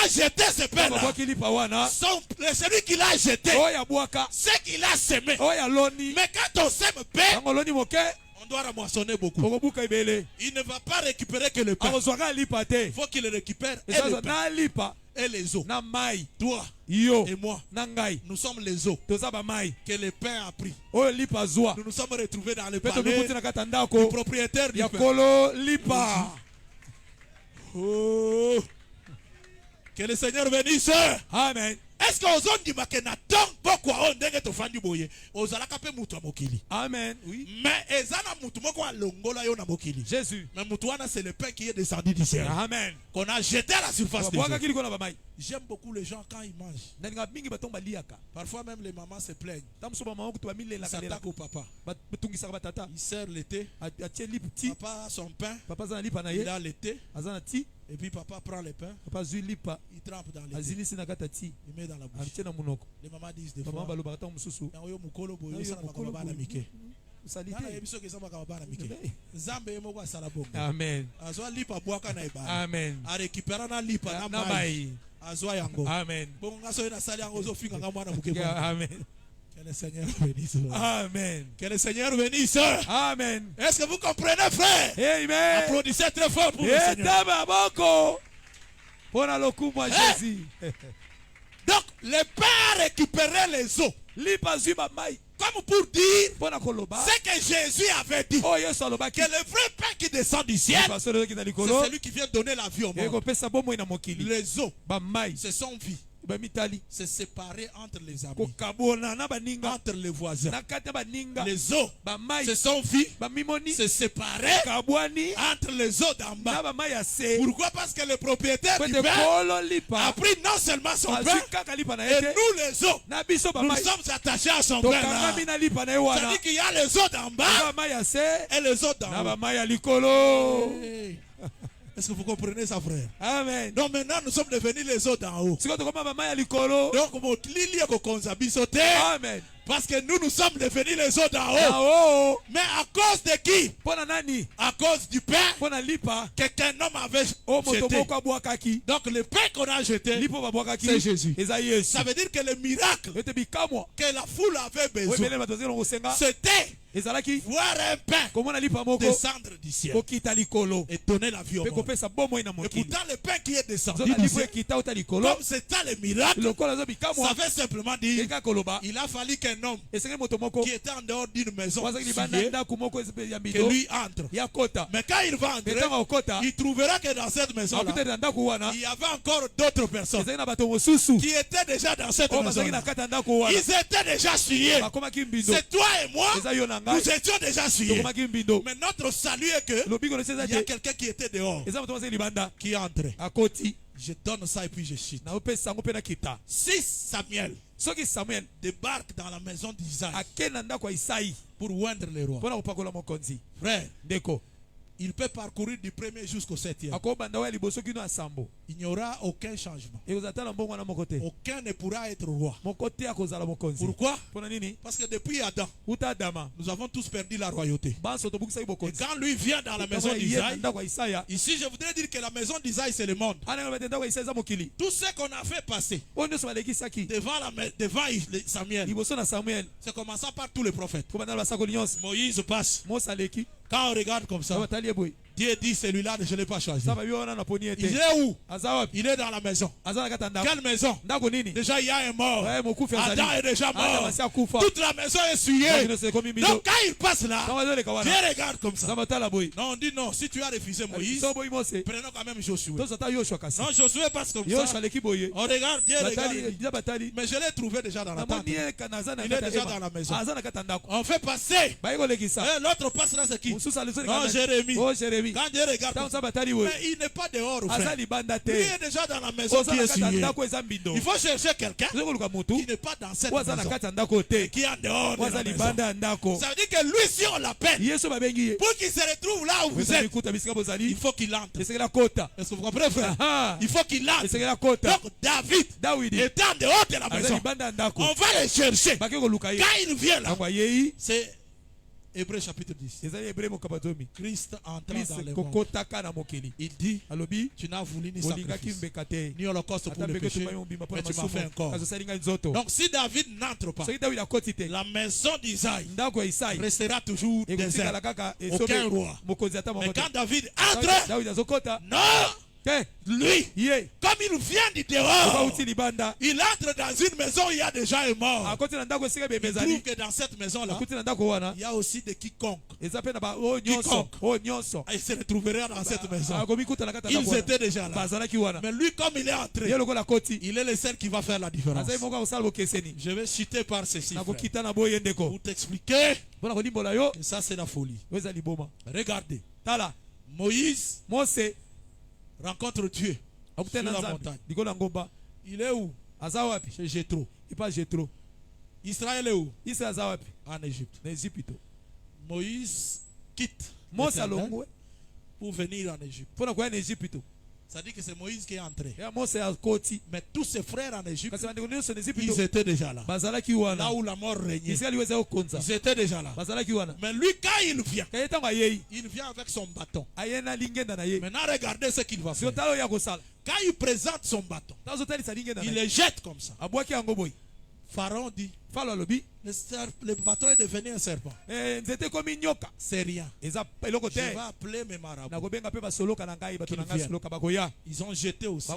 jeté ce pain-là, celui qui l'a jeté, c'est qu'il a semé. Mais quand on sème pain, on doit ramoissonner beaucoup. Il ne va pas récupérer que le pain. Il faut qu'il le récupère et le pain et les eaux. Toi et moi, nous sommes les eaux que le pain a pris. Nous nous sommes retrouvés dans le palais du propriétaire du pain. Oh. Que le Seigneur bénisse. Amen. Est-ce que aux hommes du Makena tant beaucoup on dengue to fandu boye aux alakape mutu mokili. Amen. Oui. Mais ezana mutu moko longola yo na mokili. Jésus. Mais mutu wana c'est le pain qui est descendu du ciel. Amen. Qu'on a jeté à la surface des eaux. J'aime beaucoup les gens quand ils mangent. Parfois même les mamans se plaignent. Ils s'attaquent au papa. Il sert le thé. Papa a son pain. Il a le thé. Et puis papa prend le pain. Il trempe dans le thé. Il met dans la bouche. Les mamans disent des fois, Amen. Amen. Amen. Amen. Que le Seigneur bénisse. Amen. Que le Seigneur bénisse. Amen. Est-ce que vous comprenez, frère? Amen. Applaudissez très fort pour le Seigneur. Donc, le Père récupérait les eaux. Comme pour dire ce que Jésus avait dit. Que le vrai pain qui descend du ciel, c'est celui qui vient donner la vie au monde. Les eaux, ce sont vie. C'est séparé entre les amis, entre les voisins. Les eaux, ce sont vie. C'est séparé entre les eaux d'en bas. Pourquoi? Parce que le propriétaire du pain a pris non seulement son pain, et nous les eaux, nous sommes attachés à son pain. C'est-à-dire qu'il y a les eaux d'en bas et les eaux d'en haut. Est-ce que vous comprenez ça, frère? Amen. Donc maintenant, nous sommes devenus les eaux d'en haut. Donc, Amen. parce que nous sommes devenus les eaux d'en haut. Mais à cause de qui? À cause du pain qu'un homme avait jeté. Donc le pain qu'on a jeté, c'est Jésus. Ça veut dire que le miracle que la foule avait besoin, c'était voir un pain descendre du ciel et donner la vie au monde. Et pourtant le pain qui est descendu du ciel, comme c'était le miracle, ça veut simplement dire il a fallu qu'un homme qui était en dehors d'une maison que lui entre. Mais quand il va entrer, il trouvera que dans cette maison il y avait encore d'autres personnes qui étaient déjà dans cette maison. Ils étaient déjà souillés. C'est toi et moi, nous étions déjà souillés. Mais notre salut est que il y a quelqu'un qui était dehors, qui entre. Je donne ça et puis je chute. Si Samuel débarque dans la maison d'Isaïe pour oindre les rois, frère, il peut parcourir du premier jusqu'au 7e. Il n'y aura aucun changement. Aucun ne pourra être roi. Pourquoi? Parce que depuis Adam, nous avons tous perdu la royauté. Et quand lui vient dans la maison d'Isaïe, ici je voudrais dire que la maison d'Isaïe c'est le monde. Tout ce qu'on a fait passer devant Samuel, c'est commençant par tous les prophètes. Moïse passe. Quand on regarde comme ça, Dieu dit celui-là, je ne l'ai pas choisi. Il est où? Il est dans la maison. Quelle maison? Déjà il y a un mort. Adam est déjà mort. Toute la maison est souillée. Donc quand il passe là, Dieu regarde comme ça. Non, on dit non, si tu as refusé Moïse, prenons quand même Josué. Non, Josué passe comme ça. On regarde, Dieu regarde. Mais je l'ai trouvé déjà dans la tente. Il est déjà dans la maison. On fait passer. L'autre passe là, c'est qui? Non, Jérémie. Quand Dieu regarde, mais il n'est pas dehors, frère. Lui est déjà dans la maison qui est souillée. Il faut chercher quelqu'un qui n'est pas dans cette maison, qui est en dehors de la maison. Ça veut dire que lui, si on l'appelle, pour qu'il se retrouve là où vous êtes, il faut qu'il entre. Est-ce que vous comprenez, frère? Il faut qu'il entre. Donc David est en dehors de la maison. On va le chercher. Quand il vient là, c'est Hébreux chapitre 10. Christ entra dans le monde. Il dit, tu n'as voulu ni sacrifice, ni holocauste pour le péché, mais tu m'as fait un corps. Donc si David n'entre pas, la maison d'Isaïe restera toujours déserte. Aucun roi. Mais quand David entre, non! Lui, comme il vient du dehors, il entre dans une maison où il y a déjà un mort. Il trouve que dans cette maison-là, il y a aussi des quiconques. Il se retrouvera dans cette maison. Ils étaient déjà là. Mais lui, comme il est entré, il est le seul qui va faire la différence. Je vais citer par ceci, frère, pour t'expliquer que ça c'est la folie. Regardez, Moïse rencontre Dieu sur la montagne. Il est où? Azawapi. Chez Jétro. Il pas Jétro. Israël est où? Israël Azawapi. En Égypte. En Égypte. Moïse quitte pour venir en Égypte. Pour en Égypte. Ça dit que c'est Moïse qui est entré. Mais tous ses frères en Égypte, ils étaient déjà là. Là où la mort régnait. Ils étaient déjà là. Mais lui, quand il vient avec son bâton. Maintenant, regardez ce qu'il va faire. Quand il présente son bâton, il le jette comme ça. Pharaon dit, le bâton est devenu un serpent. C'est rien. Je vais appeler mes marabouts. Ils ont jeté aussi.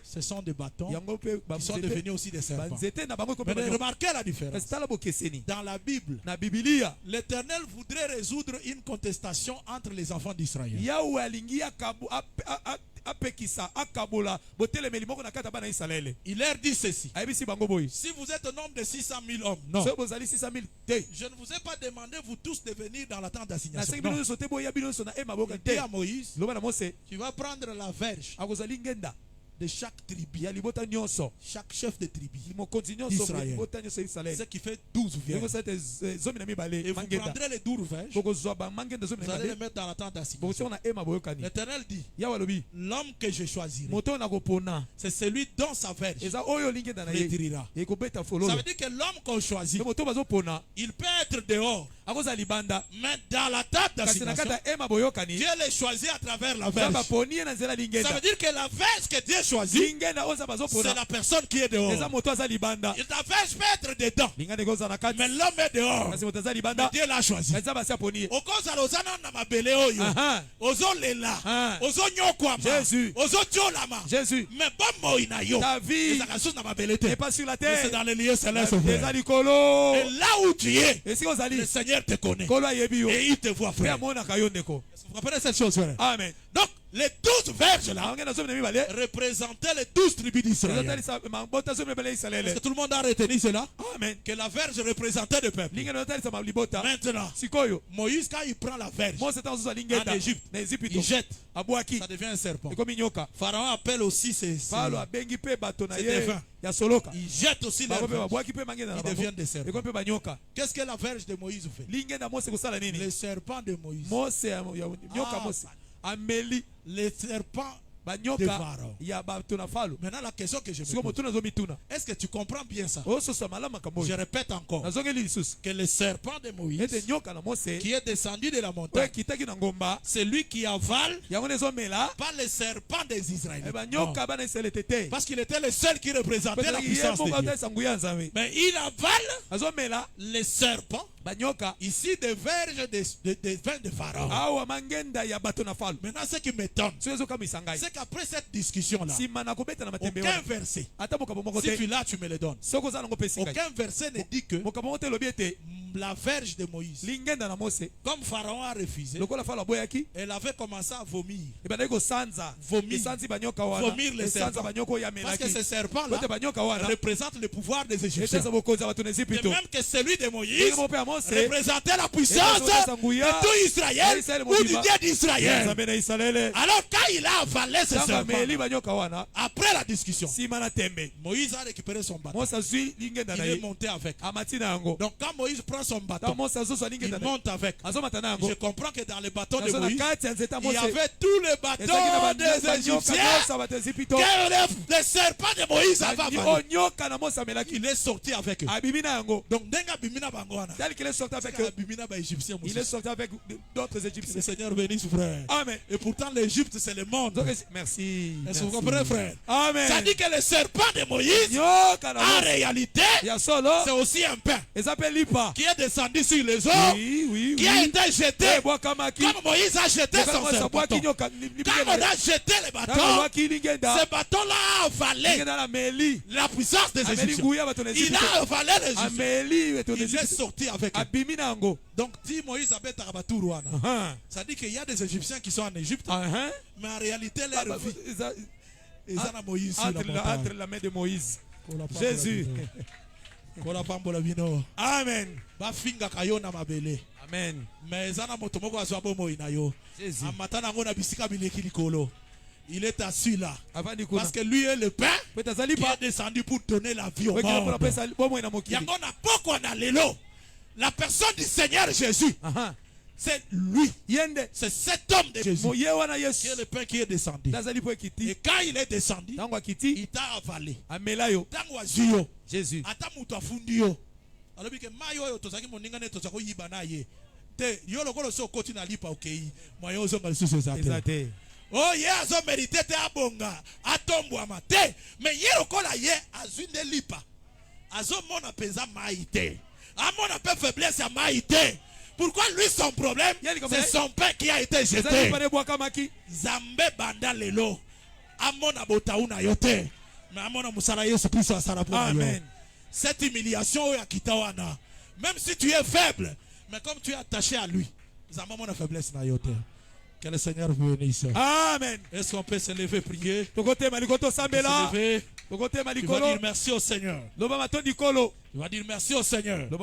Ce sont des bâtons qui sont devenus aussi des serpents. Mais remarquez la différence. Dans la Bible, l'Éternel voudrait résoudre une contestation entre les enfants d'Israël. Il leur dit ceci. Si vous êtes un nombre de 600 000 hommes, non. Je ne vous ai pas demandé vous tous de venir dans la tente d'assignation. Il dit à Moïse, tu vas prendre la verge de chaque tribu, chaque chef de tribu d'Israël, ce qui fait 12 verges. Et vous prendrez les 12 verges, vous allez les mettre dans la tente d'assignation. L'Éternel dit, l'homme que je choisirai, c'est celui dont sa verge retirera. Ça veut dire que l'homme qu'on choisit, il peut être dehors, mais dans la tente d'assignation, Dieu les choisit à travers la verge. Ça veut dire que la verge que Dieu choisi, c'est la personne qui est dehors. La verge peut être dedans, mais l'homme est dehors. Mais Dieu l'a choisi. Jésus. Mais ta vie n'est pas sur la terre, c'est dans les lieux célestes. Et là où tu es, le Seigneur te connaît et il te voit, frère. Vous comprenez cette chose, frère? Amen. Donc, les 12 verges là représentaient les 12 tribus d'Israël. Est-ce que tout le monde a retenu cela? Amen. Que la verge représentait le peuple. Maintenant, Moïse, quand il prend la verge en Égypte, il jette. Ça devient un serpent. Pharaon appelle aussi ses défunts. Il jette aussi les verges. Ils deviennent des serpents. Qu'est-ce que la verge de Moïse fait? Les serpents de Moïse. Les serpents de Pharaon. Maintenant, la question que je me pose, est-ce que tu comprends bien ça? Je répète encore que le serpent de Moïse qui est descendu de la montagne, c'est lui qui avale, pas le serpent des Israélites. Parce qu'il était le seul qui représentait la puissance de Dieu. Mais il avale le serpent ici des verges des vins de Pharaon. Maintenant, ce qui m'étonne, c'est qu'après cette discussion-là, aucun verset, si tu l'as, tu me le donnes. Aucun verset ne dit que la verge de Moïse, comme Pharaon a refusé, elle avait commencé à vomir. Vomir les serpents. Parce que ces serpents-là représentent le pouvoir des Égyptiens. De même que celui de Moïse représentait la puissance de tout Israël ou du Dieu d'Israël. Alors quand il a avalé ce serpent, après la discussion, Moïse a récupéré son bâton. Il est monté avec. Donc quand Moïse prend son bâton, il monte avec. Je comprends que dans le bâton de Moïse, il y avait tous les bâtons des Égyptiens que les serpents de Moïse avaient avalé. Il est sorti avec eux. Donc il est sorti avec d'autres Égyptiens. Le Seigneur bénisse, frère. Amen. Et pourtant l'Égypte c'est le monde. Merci. Est-ce que vous comprenez, frère? Amen. Ça dit que le serpent de Moïse, en réalité, c'est aussi un pain qui est descendu sur les eaux, qui a été jeté comme Moïse a jeté son serpent. Quand on a jeté le bâton, ce bâton-là a avalé la puissance des Égyptiens. Il a avalé les Égyptiens. Il est sorti avec eux. Donc, dit Moïse avait Tarabatourouana. Ça dit qu'il y a des Égyptiens qui sont en Égypte, mais en réalité, leur vie, ils ont Moïse entre la main de Moïse. Jésus. Amen. Amen. Mais Jésus. Il est assis là. Parce que lui est le pain qui est descendu pour donner la vie au monde. La personne du Seigneur Jésus, c'est lui. C'est cet homme de Jésus qui est le pain qui est descendu. Et quand il est descendu, il t'a avalé. Jésus. Oh yeah, azo mérité te abonga atombo amate mais hier okola ye azwinde lipa azo mona peza maïté amona pe faiblesse à maïté. Pourquoi lui son problème c'est son père qui a été jeté. Zambe banda lelo amona botauna yote mais amona musala Yesu Kristo asala pour amen. Cette humiliation ya kitawana même si tu es faible mais comme tu es attaché à lui zamba mona faiblesse na yote. Que le Seigneur vous bénisse. Amen. Est-ce qu'on peut se lever prier? Tu vas dire merci au Seigneur. Tu vas dire merci au Seigneur. Tu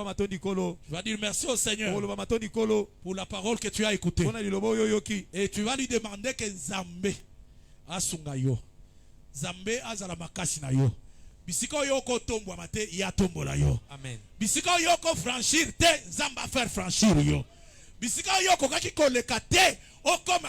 vas dire merci au Seigneur pour la parole que tu as écoutée. Et tu vas lui demander que Zambé asunga yo. Zambé azala makasi na yo. Bisiko yoko tombo amate ya tombo la yo. Amen. Bisiko yoko franchir te Zamba faire franchir yo. Bisika yoko kaki koleka te o comme